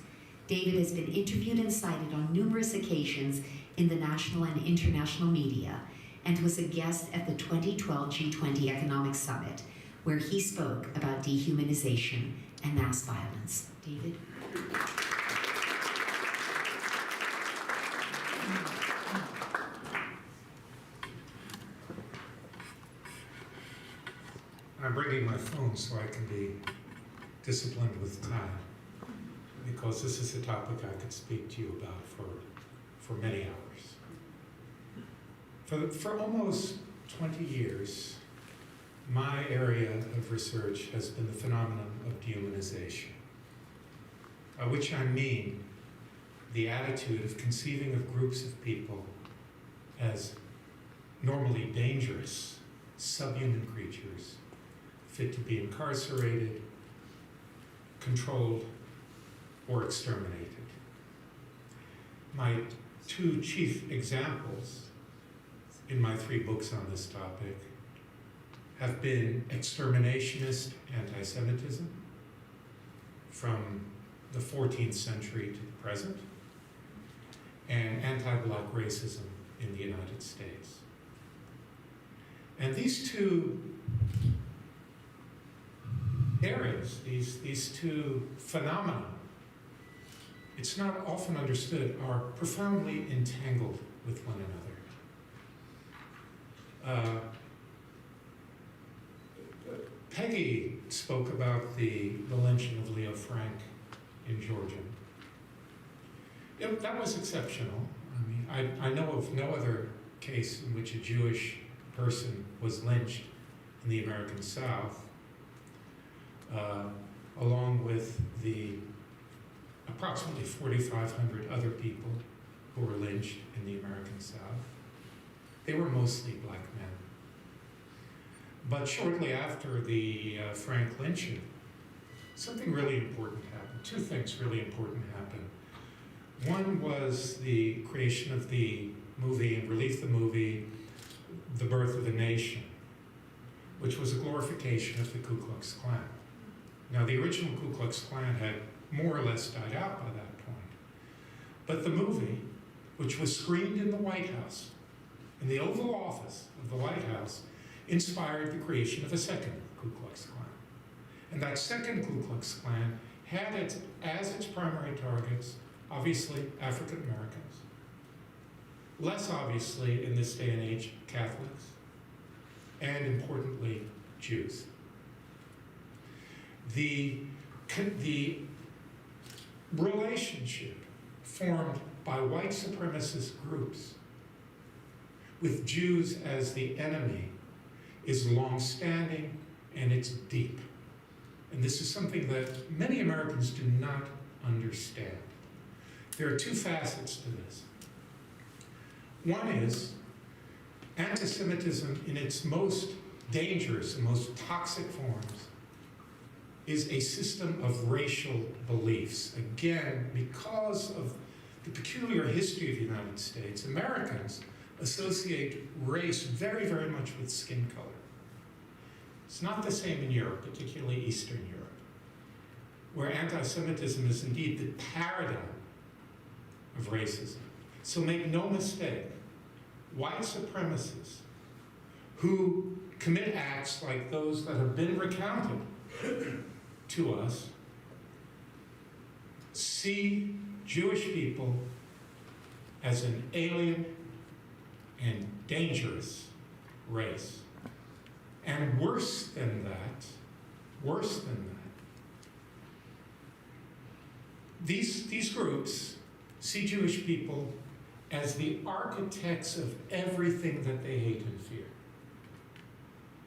David has been interviewed and cited on numerous occasions in the national and international media, and was a guest at the 2012 G20 Economic Summit, where he spoke about dehumanization and mass violence. David? I'm bringing my phone so I can be disciplined with time, because this is a topic I could speak to you about for many hours. For almost 20 years, my area of research has been the phenomenon of dehumanization, by which I mean the attitude of conceiving of groups of people as normally dangerous, subhuman creatures, fit to be incarcerated, controlled, or exterminated. My two chief examples in my 3 books on this topic have been exterminationist anti-Semitism from the 14th century to the present, and anti-Black racism in the United States. And these two areas, these two phenomena, it's not often understood, are profoundly entangled with one another. Peggy spoke about the lynching of Leo Frank in Georgia. That was exceptional. I mean, I know of no other case in which a Jewish person was lynched in the American South, along with the approximately 4,500 other people who were lynched in the American South. They were mostly Black men. But shortly after the Frank lynching, something really important happened. 2 things really important happened. One was the creation of the movie, and released the movie, The Birth of a Nation, which was a glorification of the Ku Klux Klan. Now, the original Ku Klux Klan had more or less died out by that point. But the movie, which was screened in the White House, in the Oval Office of the White House, inspired the creation of a second Ku Klux Klan. And that second Ku Klux Klan had as its primary targets, obviously, African Americans. Less obviously, in this day and age, Catholics. And importantly, Jews. The relationship formed by white supremacist groups with Jews as the enemy is long-standing and it's deep. And this is something that many Americans do not understand. There are two facets to this. One is anti-Semitism in its most dangerous and most toxic forms is a system of racial beliefs. Again, because of the peculiar history of the United States, Americans associate race very, very much with skin color. It's not the same in Europe, particularly Eastern Europe, where anti-Semitism is indeed the paradigm of racism. So make no mistake, white supremacists who commit acts like those that have been recounted to us see Jewish people as an alien and dangerous race. And worse than that, these groups see Jewish people as the architects of everything that they hate and fear.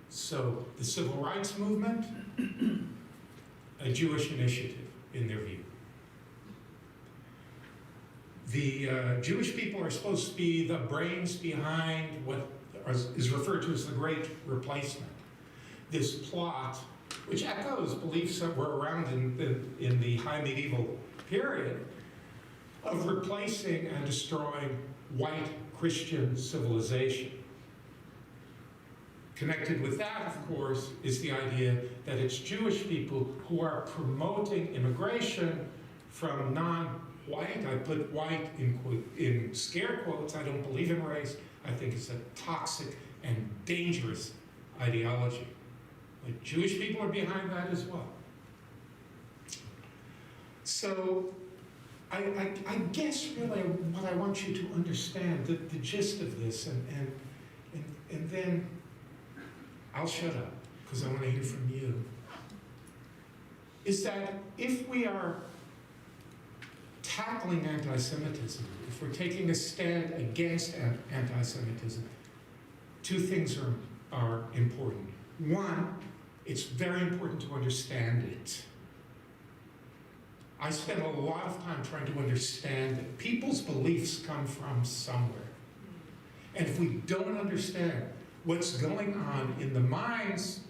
So the civil rights movement, a Jewish initiative in their view. The Jewish people are supposed to be the brains behind what is referred to as the Great Replacement. This plot, which echoes beliefs that were around in the high medieval period, of replacing and destroying white Christian civilization. Connected with that, of course, is the idea that it's Jewish people who are promoting immigration from non-white. I put white in scare quotes. I don't believe in race. I think it's a toxic and dangerous ideology. But Jewish people are behind that as well. So I guess really what I want you to understand, the gist of this, and then I'll shut up because I want to hear from you, is that if we are tackling anti-Semitism, if we're taking a stand against anti-Semitism, two things are important. One, it's very important to understand it. I spend a lot of time trying to understand that people's beliefs come from somewhere. And if we don't understand what's going on in the minds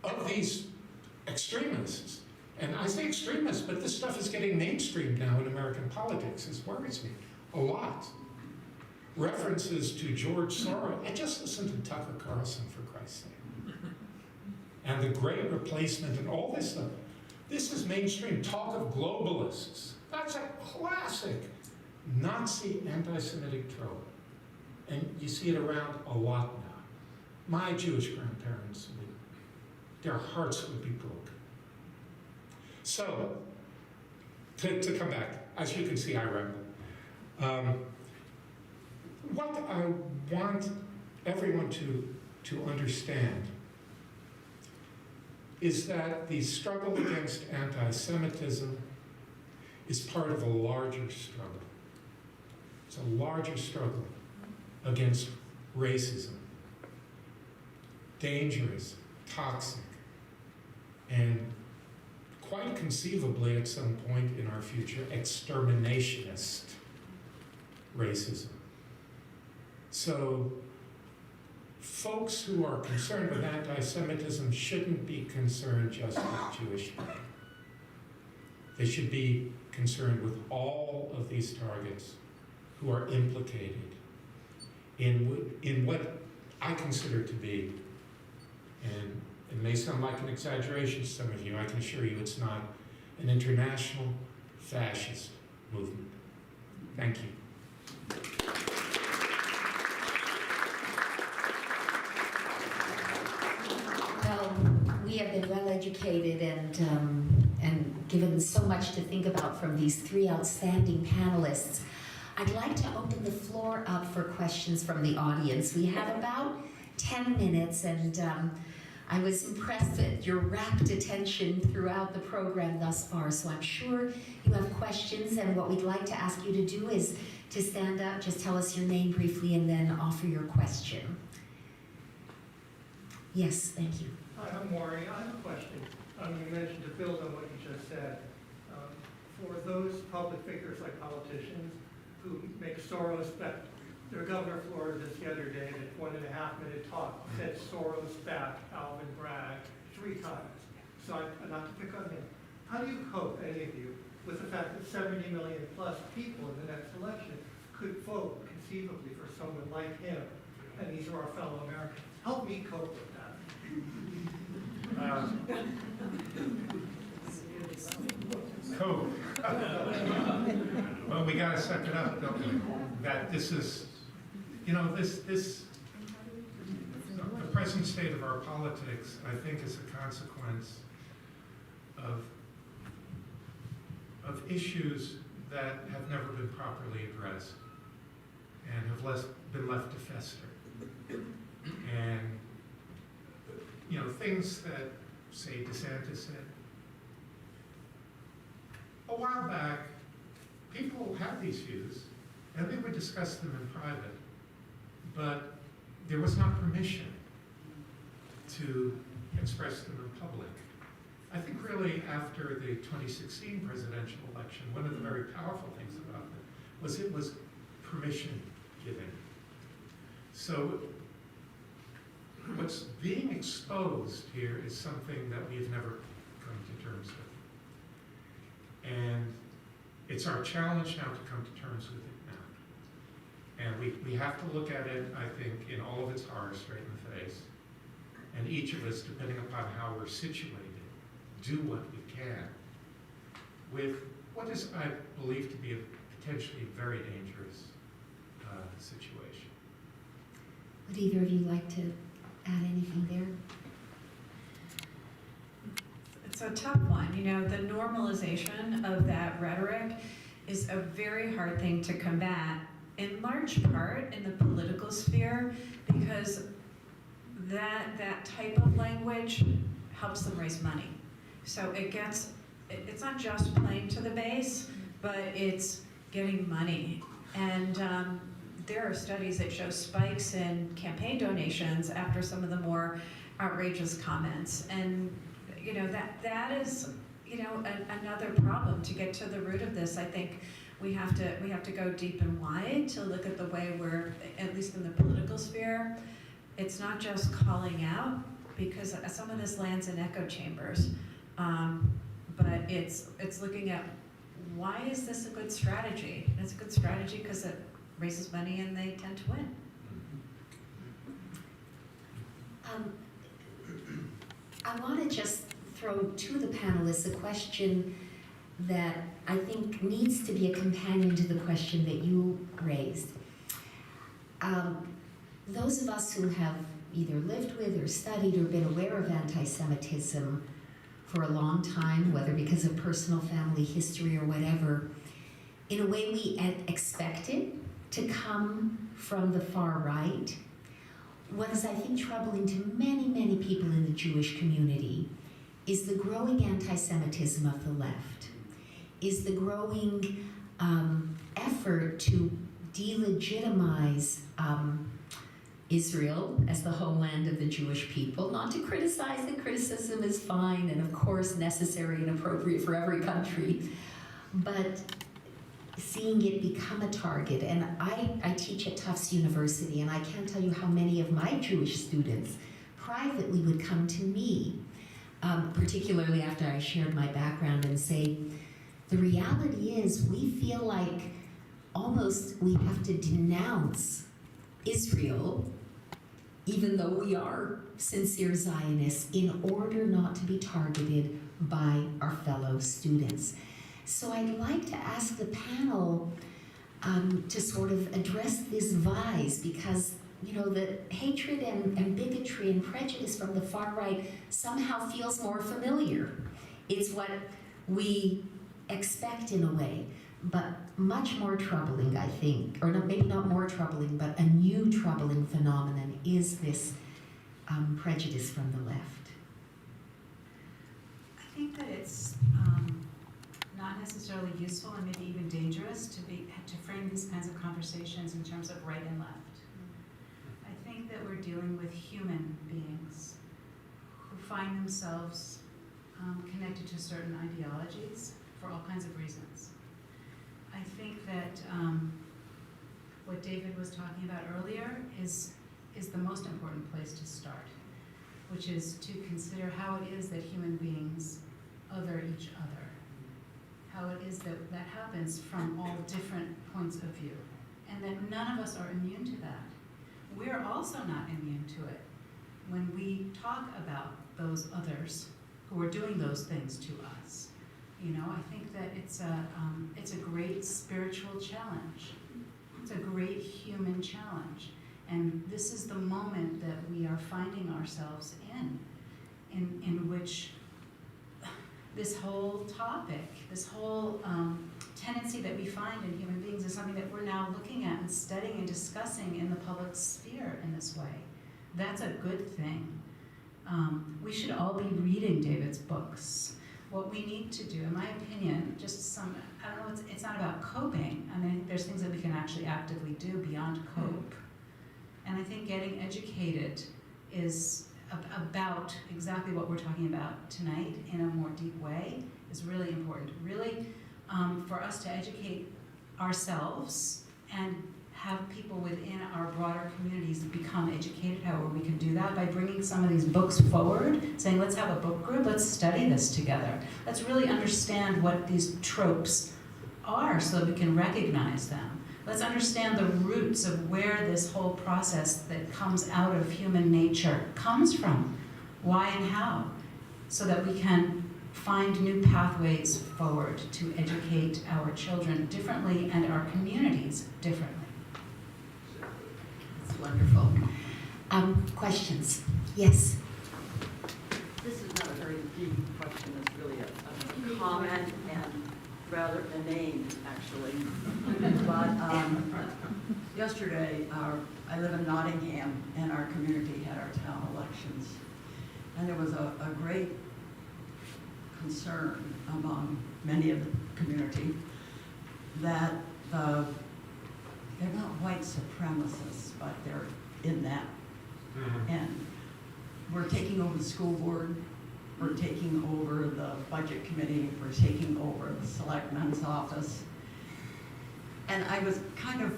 of these extremists, and I say extremists, but this stuff is getting mainstreamed now in American politics. It worries me a lot. References to George Soros. I just listened to Tucker Carlson, for Christ's sake. And the Great Replacement and all this stuff. This is mainstream. Talk of globalists. That's a classic Nazi anti-Semitic trope. And you see it around a lot now. My Jewish grandparents, their hearts would be broken. So, to come back, as you can see, I ramble. What I want everyone to understand is that the struggle against anti-Semitism is part of a larger struggle. It's a larger struggle against racism. Dangerous, toxic, and quite conceivably at some point in our future, exterminationist racism. So, folks who are concerned with anti-Semitism shouldn't be concerned just with Jewish people. They should be concerned with all of these targets who are implicated in what I consider to be, and it may sound like an exaggeration to some of you, I can assure you it's not, an international fascist movement. Thank you. Well, we we have been well educated and given so much to think about from these three outstanding panelists. I'd like to open the floor up for questions from the audience. We have about 10 minutes, and I was impressed at your rapt attention throughout the program thus far, so I'm sure you have questions, and what we'd like to ask you to do is to stand up, just tell us your name briefly, and then offer your question. Yes, thank you. Hi, I'm Maury. I have a question. You mentioned to build on what you just said. For those public figures like politicians who make Soros back, their governor of Florida just the other day, in a 1.5-minute talk, said Soros back Alvin Bragg 3 times. So not to pick on him. How do you cope, any of you, with the fact that 70 million plus people in the next election could vote conceivably for someone like him, and these are our fellow Americans? Help me cope with that. Cool. Well, we gotta suck it up, don't we? That this is, you know, the present state of our politics, I think, is a consequence of issues that have never been properly addressed and have been left to fester. And, you know, things that, say, DeSantis said. A while back, people had these views, and they would discuss them in private, but there was not permission to express them in public. I think really after the 2016 presidential election, one of the very powerful things about it was permission giving. So what's being exposed here is something that we've never come to terms with. And it's our challenge now to come to terms with it now. And we have to look at it, I think, in all of its horror straight in the face. And each of us, depending upon how we're situated, do what we can with what is, I believe, to be a potentially very dangerous situation. Would either of you like to add anything there? It's a tough one. You know, the normalization of that rhetoric is a very hard thing to combat, in large part in the political sphere, because that type of language helps them raise money. So it's not just playing to the base, but it's getting money. And there are studies that show spikes in campaign donations after some of the more outrageous comments. And you know, that is, you know, another problem. To get to the root of this, I think we have to go deep and wide to look at the way we're, at least in the political sphere, it's not just calling out, because some of this lands in echo chambers, but it's looking at why is this a good strategy? And it's a good strategy because it raises money and they tend to win. I want to just throw to the panelists a question that I think needs to be a companion to the question that you raised. Those of us who have either lived with or studied or been aware of anti-Semitism for a long time, whether because of personal family history or whatever, in a way we expect it to come from the far right. What is, I think, troubling to many, many people in the Jewish community is the growing anti-Semitism of the left, is the growing effort to delegitimize Israel as the homeland of the Jewish people, not to criticize that criticism is fine and of course necessary and appropriate for every country, but seeing it become a target. And I teach at Tufts University, and I can't tell you how many of my Jewish students privately would come to me, particularly after I shared my background, and say, the reality is we feel like almost we have to denounce Israel, even though we are sincere Zionists, in order not to be targeted by our fellow students. So I'd like to ask the panel to sort of address this vise, because that hatred and bigotry and prejudice from the far right somehow feels more familiar. It's what we expect in a way, but much more troubling, I think, or not, maybe not more troubling, but a new troubling phenomenon is this prejudice from the left. I think that it's not necessarily useful and maybe even dangerous to frame these kinds of conversations in terms of right and left. I think that we're dealing with human beings who find themselves connected to certain ideologies for all kinds of reasons. I think that what David was talking about earlier is the most important place to start, which is to consider how it is that human beings other each other, how it is that that happens from all different points of view, and that none of us are immune to that. We're also not immune to it when we talk about those others who are doing those things to us. I think that it's a great spiritual challenge. It's a great human challenge. And this is the moment that we are finding ourselves in which this whole topic, this whole tendency that we find in human beings is something that we're now looking at and studying and discussing in the public sphere in this way. That's a good thing. We should all be reading David's books. What we need to do, in my opinion, I don't know, it's not about coping. I mean, there's things that we can actually actively do beyond cope. And I think getting educated is about exactly what we're talking about tonight in a more deep way is really important. Really, for us to educate ourselves and have people within our broader communities become educated, however we can do that, by bringing some of these books forward, saying let's have a book group, let's study this together. Let's really understand what these tropes are so that we can recognize them. Let's understand the roots of where this whole process that comes out of human nature comes from, why and how, so that we can find new pathways forward to educate our children differently and our communities differently. It's wonderful. Questions? Yes. This is not a very deep question, it's really a comment and rather a name, actually. But yesterday, I live in Nottingham, and our community had our town elections. And there was a great concern among many of the community that they're not white supremacists, but they're in that. And we're taking over the school board, we're taking over the budget committee, we're taking over the selectman's office. And I was kind of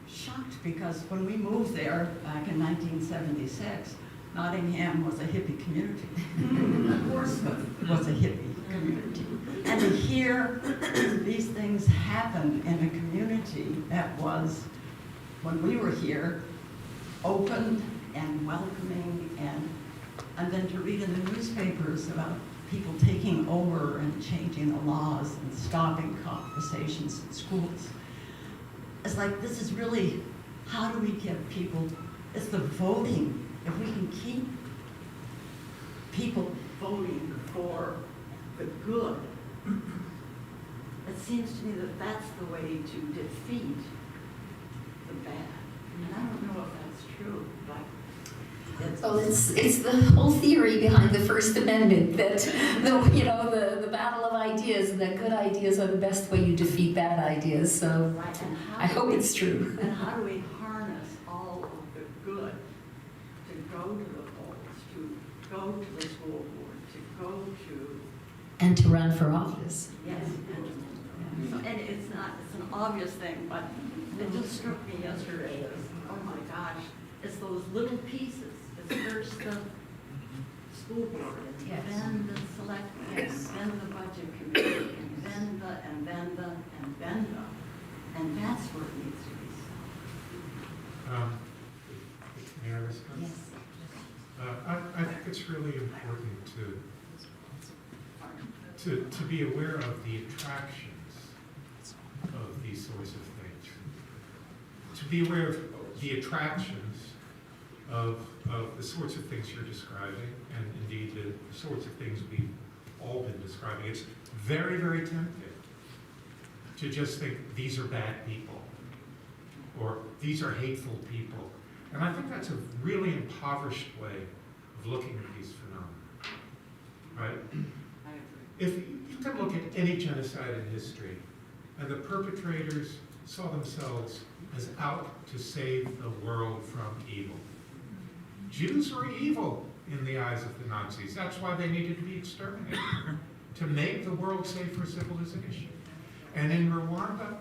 shocked because when we moved there back in 1976, Nottingham was a hippie community. Portsmouth was a hippie community. And to hear these things happen in a community that was, when we were here, open and welcoming, and then to read in the newspapers about people taking over and changing the laws and stopping conversations in schools. It's like, this is really, how do we get people, it's the voting. If we can keep people voting for the good, it seems to me that that's the way to defeat the bad. And I don't know if that's true, but Well, it's the whole theory behind the First Amendment that the battle of ideas, and that good ideas are the best way you defeat bad ideas. So right, and I hope it's true. And how do we harness all of the good to go to the polls, to go to the school board, to go to And to run for office. yes, and it's an obvious thing, but it just struck me yesterday as, oh my gosh, it's those little pieces. It's first the school board, and Yes. then the select, yes. And then the budget committee, and then and that's where it needs to be solved. May I respond? Yes. I think it's really important to be aware of the attractions of these sorts of things. To be aware of the attractions of the sorts of things you're describing, and indeed the sorts of things we've all been describing. It's very, very tempting to just think these are bad people, or these are hateful people. And I think that's a really impoverished way of looking at these phenomena, right? If you can look at any genocide in history, and the perpetrators saw themselves as out to save the world from evil. Jews were evil in the eyes of the Nazis. That's why they needed to be exterminated, to make the world safe for civilization. And in Rwanda,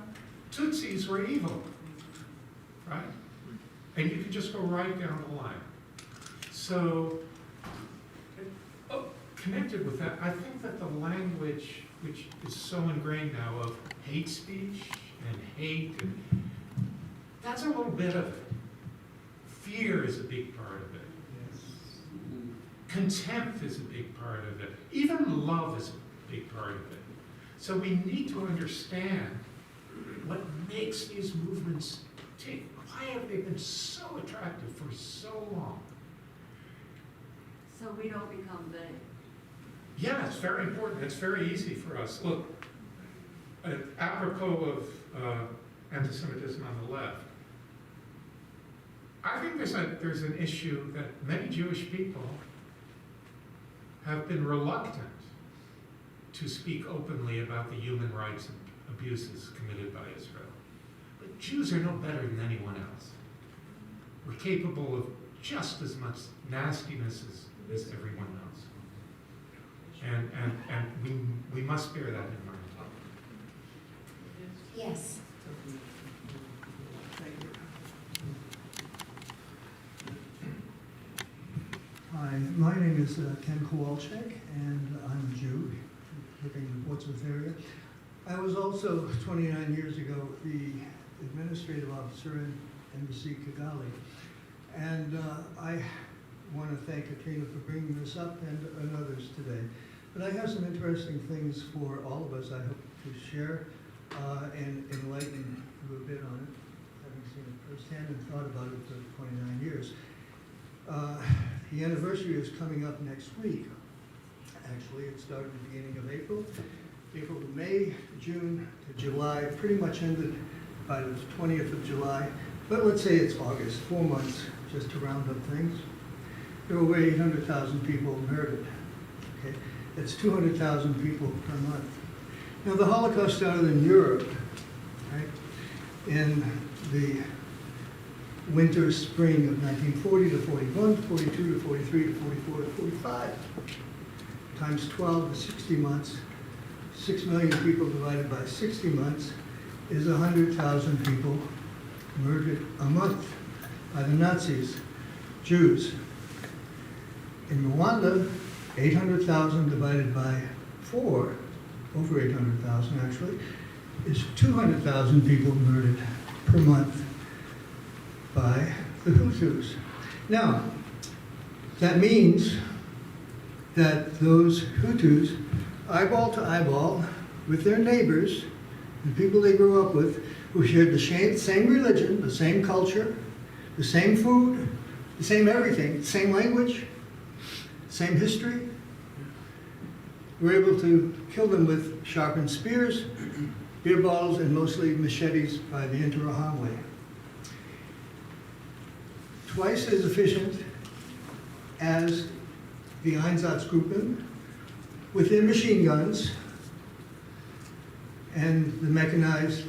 Tutsis were evil, right? And you can just go right down the line. So, connected with that, I think that the language, which is so ingrained now, of hate speech and hate, and that's a little bit of it. Fear is a big part of it. Contempt is a big part of it. Even love is a big part of it. So we need to understand what makes these movements tick. Why have they been so attractive for so long? So we don't become they. Yeah, it's very important. It's very easy for us. Look, apropos of anti-Semitism on the left, I think there's an issue that many Jewish people have been reluctant to speak openly about the human rights abuses committed by Israel. But Jews are no better than anyone else. We're capable of just as much nastiness as everyone else. And we must bear that in mind. Yes. Hi, my name is Ken Kowalczyk, and I'm a Jew living in the Portsmouth area. I was also, 29 years ago, the administrative officer in Embassy Kigali. And I want to thank Katrina for bringing this up and others today. But I have some interesting things for all of us, I hope, to share and enlighten you a bit on it, having seen it firsthand and thought about it for 29 years. The anniversary is coming up next week. Actually, it started at the beginning of April. April to May, June to July, pretty much ended by the 20th of July. But let's say it's August, 4 months, just to round up things. There were over 800,000 people murdered. Okay? That's 200,000 people per month. Now, the Holocaust started in Europe, right? In the winter, spring of 1940 to 41, 42 to 43 to 44 to 45. Times 12 to 60 months. 6 million people divided by 60 months is 100,000 people murdered a month by the Nazis, Jews. In Rwanda, 800,000 divided by 4, over 800,000 actually, is 200,000 people murdered per month by the Hutus. Now, that means that those Hutus, eyeball to eyeball, with their neighbors, the people they grew up with, who shared the same religion, the same culture, the same food, the same everything, the same language, same history, were able to kill them with sharpened spears, beer bottles, and mostly machetes by the Interahamwe. Twice as efficient as the Einsatzgruppen with their machine guns and the mechanized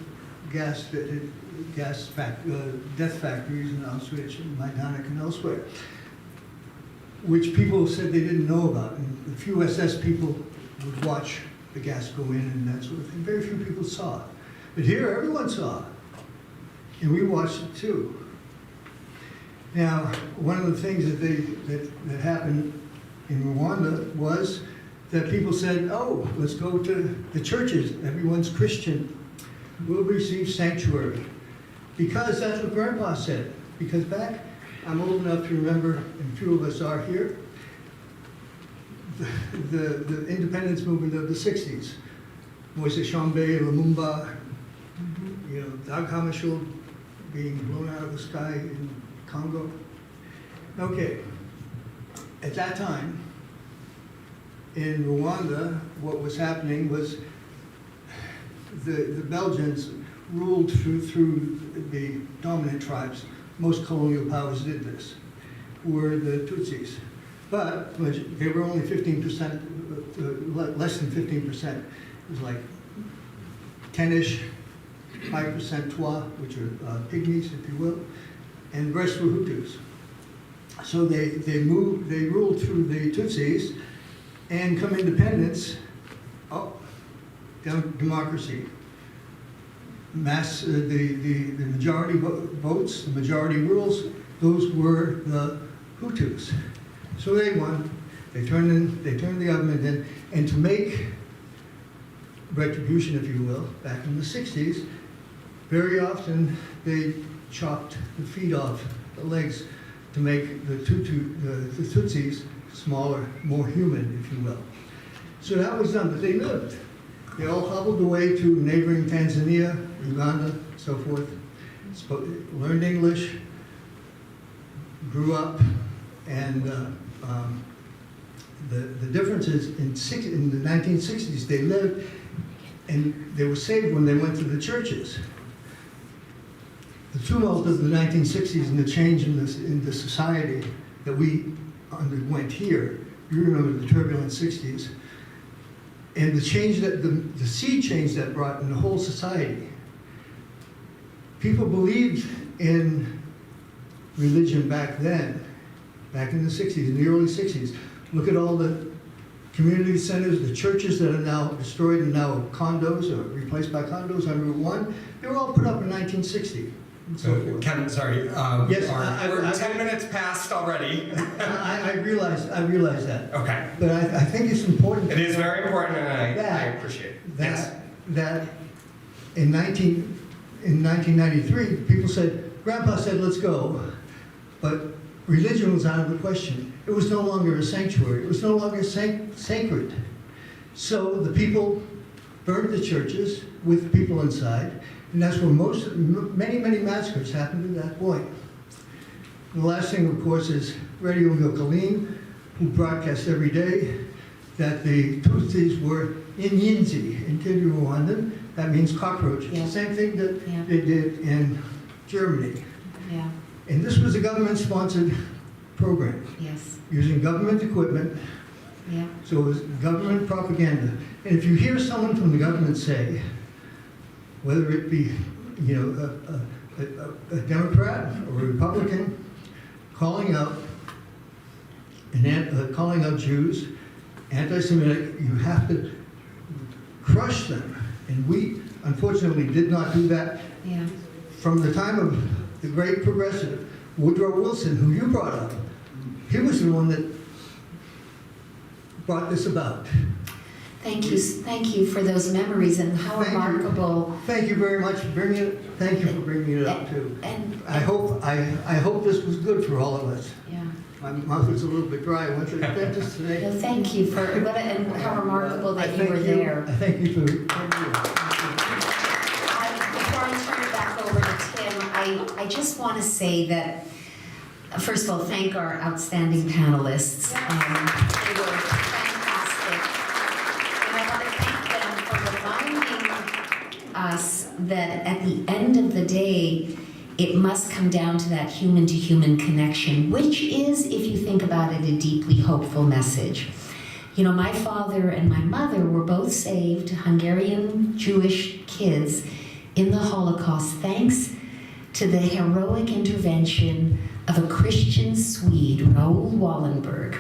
death factories in Auschwitz and Majdanek and elsewhere, which people said they didn't know about. And a few SS people would watch the gas go in and that sort of thing. Very few people saw it. But here, everyone saw it. And we watched it too. Now, one of the things that happened in Rwanda was that people said, oh, let's go to the churches. Everyone's Christian. We'll receive sanctuary. Because that's what Grandpa said. Because back, I'm old enough to remember, and a few of us are here, the independence movement of the 60s. Moise Tshombe, Lumumba, Dag Hammarskjöld being blown out of the sky in Congo. Okay. At that time, in Rwanda, what was happening was the Belgians ruled through the dominant tribes. Most colonial powers did this, were the Tutsis. But they were only 15%, less than 15%. It was like 10-ish, 5% Twa, which are pygmies, if you will, and the rest were Hutus. So they ruled through the Tutsis, and come independence, democracy. The majority votes, the majority rules, those were the Hutus. So they won. They turned the government in, and to make retribution, if you will, back in the 60s, very often they chopped the feet off, the legs, to make the Tutsis smaller, more human, if you will. So that was done, but they lived. They all hobbled away to neighboring Tanzania, Uganda, so forth, learned English, grew up, and the difference is in the 1960s they lived, and they were saved when they went to the churches. The tumult of the 1960s and the change in the society that we underwent here, you remember the turbulent 60s, and the change that, the sea change that brought in the whole society. People believed in religion back then, back in the 60s, in the early 60s. Look at all the community centers, the churches that are now destroyed and now condos or replaced by condos on Route 1. They were all put up in 1960. So, Kevin, sorry, Yes, we're 10 minutes past already. I realize that. Okay. But I think it's important. It is very important, and I appreciate it. Yes. That in 1993, people said, Grandpa said, let's go. But religion was out of the question. It was no longer a sanctuary. It was no longer sacred. So the people burned the churches with people inside, and that's where many massacres happened at that point. And the last thing, of course, is Radio Myokalim, who broadcast every day that the Tutsis were Inyinzi in Kinyarwanda. That means cockroach. Yeah. The same thing that Yeah. they did in Germany. Yeah, And this was a government-sponsored program, yes, using government equipment, yeah, so it was government propaganda. And if you hear someone from the government say, whether it be, a Democrat or a Republican, calling out Jews, anti-Semitic, you have to crush them. And we, unfortunately, did not do that yeah, from the time of the great progressive, Woodrow Wilson, who you brought up. He was the one that brought this about. Thank you for those memories and how Thank you. remarkable. Thank you very much for bringing it. Thank you for bringing it up too. And I hope this was good for all of us. yeah. My mouth was a little bit dry. I went to the dentist today. Well, thank you for and how remarkable that you were there. I thank you for. Before I turn it back over to Tim, I just want to say that, first of all, thank our outstanding panelists. They were fantastic. And I want to thank them for reminding us that at the end of the day, it must come down to that human-to-human connection, which is, if you think about it, a deeply hopeful message. You know, my father and my mother were both saved Hungarian Jewish kids in the Holocaust, thanks to the heroic intervention of a Christian Swede, Raoul Wallenberg.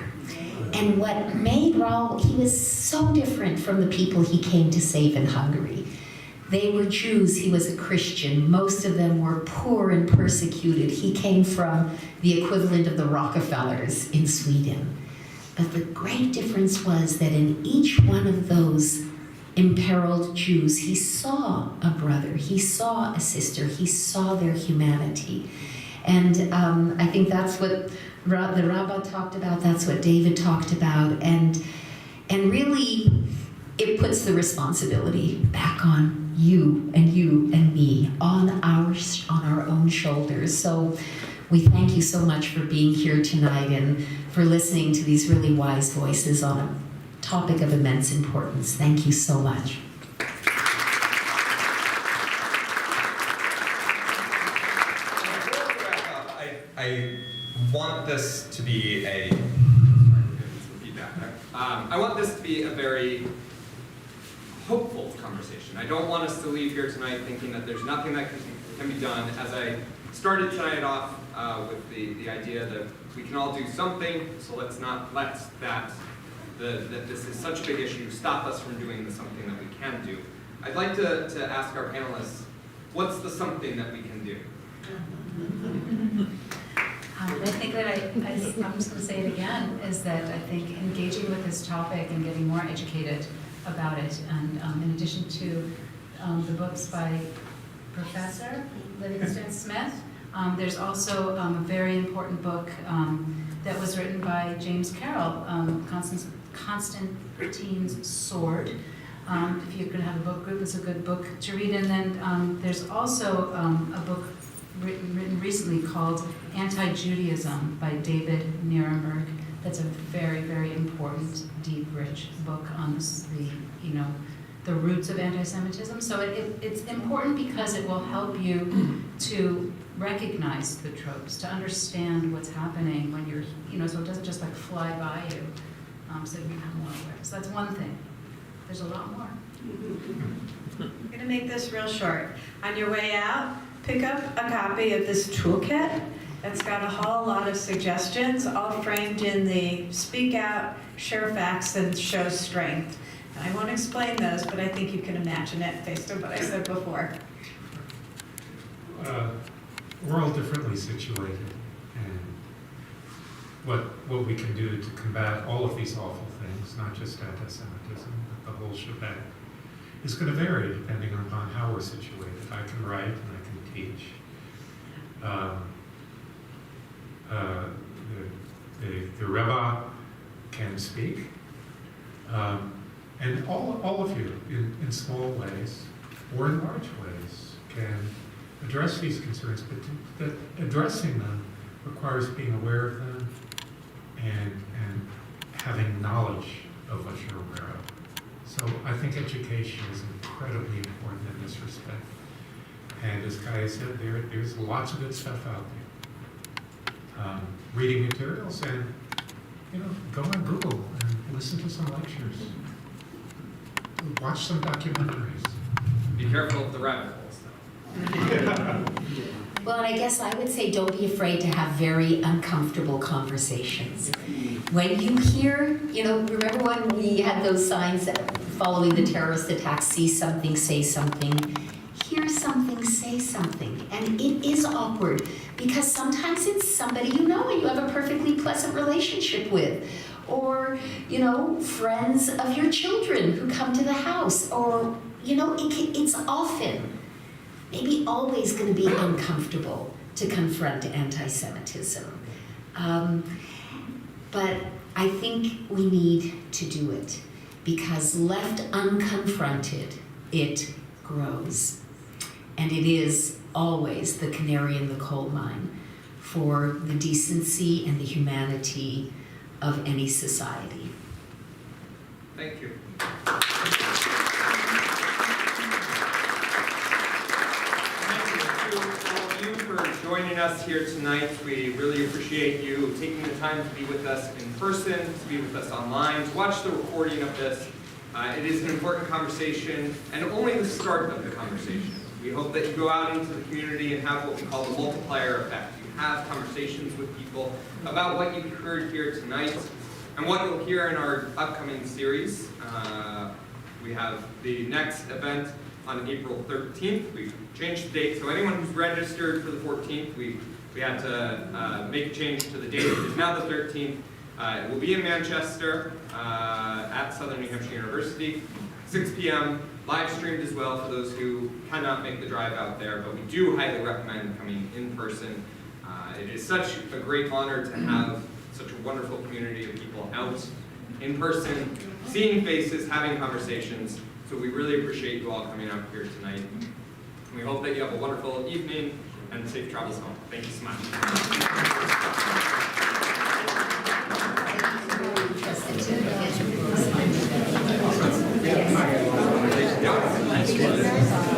And what made Raoul, he was so different from the people he came to save in Hungary. They were Jews, he was a Christian. Most of them were poor and persecuted. He came from the equivalent of the Rockefellers in Sweden. But the great difference was that in each one of those imperiled Jews, he saw a brother, he saw a sister, he saw their humanity. And I think that's what the Rabbah talked about, that's what David talked about, and really it puts the responsibility back on you and me, on our own shoulders. So We thank you so much for being here tonight and for listening to these really wise voices on a topic of immense importance. Thank you so much. I want this to be a I want this to be a very hopeful conversation. I don't want us to leave here tonight thinking that there's nothing that can be done. As I started tonight off with the idea that we can all do something, so let's not let that this is such a big issue stop us from doing the something that we can do. I'd like to ask our panelists, what's the something that we can do? I think that I'm just going to say it again, is that I think engaging with this topic and getting more educated about it, and in addition to the books by Professor Livingstone Smith, there's also a very important book that was written by James Carroll, Constantine's Sword. If you're going to have a book group, it's a good book to read. And then there's also a book written recently called Anti-Judaism by David Nirenberg. That's a very, very important, deep, rich book on the roots of anti-Semitism. So it's important because it will help you to recognize the tropes, to understand what's happening when you're, so it doesn't just like fly by you, so you become more aware. So that's one thing. There's a lot more. I'm going to make this real short. On your way out, pick up a copy of this toolkit. It's got a whole lot of suggestions, all framed in the speak out, share facts, and show strength. And I won't explain those, but I think you can imagine it based on what I said before. We're all differently situated, and what we can do to combat all of these awful things, not just anti-Semitism, but the whole shebang, is going to vary depending upon how we're situated. I can write and I can teach. The Rebbe can speak, and all of you, in small ways or in large ways, can address these concerns, but addressing them requires being aware of them and having knowledge of what you're aware of. So I think education is incredibly important in this respect. And as Kaya said, there's lots of good stuff out there. Reading materials and, go on Google and listen to some lectures. Watch some documentaries. Be careful of the rabbit holes, though. Well, and I guess I would say don't be afraid to have very uncomfortable conversations. When you hear, remember when we had those signs following the terrorist attacks, see something, say something, hear something, say something. And it is awkward because sometimes it's somebody you know and you have a perfectly pleasant relationship with. Or, friends of your children who come to the house. Or, it's often, maybe always going to be uncomfortable to confront anti-Semitism. But I think we need to do it because left unconfronted, it grows. And it is always the canary in the coal mine for the decency and the humanity of any society. Thank you. Thank you to all of you for joining us here tonight. We really appreciate you taking the time to be with us in person, to be with us online, to watch the recording of this. It is an important conversation and only the start of the conversation. We hope that you go out into the community and have what we call the multiplier effect. You have conversations with people about what you heard here tonight and what you'll hear in our upcoming series. We have the next event on April 13th. We've changed the date, so anyone who's registered for the 14th, we had to make a change to the date. It is now the 13th. It will be in Manchester at Southern New Hampshire University, 6 p.m., live streamed as well for those who cannot make the drive out there, but we do highly recommend coming in person. It is such a great honor to have such a wonderful community of people out in person, seeing faces, having conversations. So we really appreciate you all coming out here tonight. We hope that you have a wonderful evening and safe travels home. Thank you so much. Yes.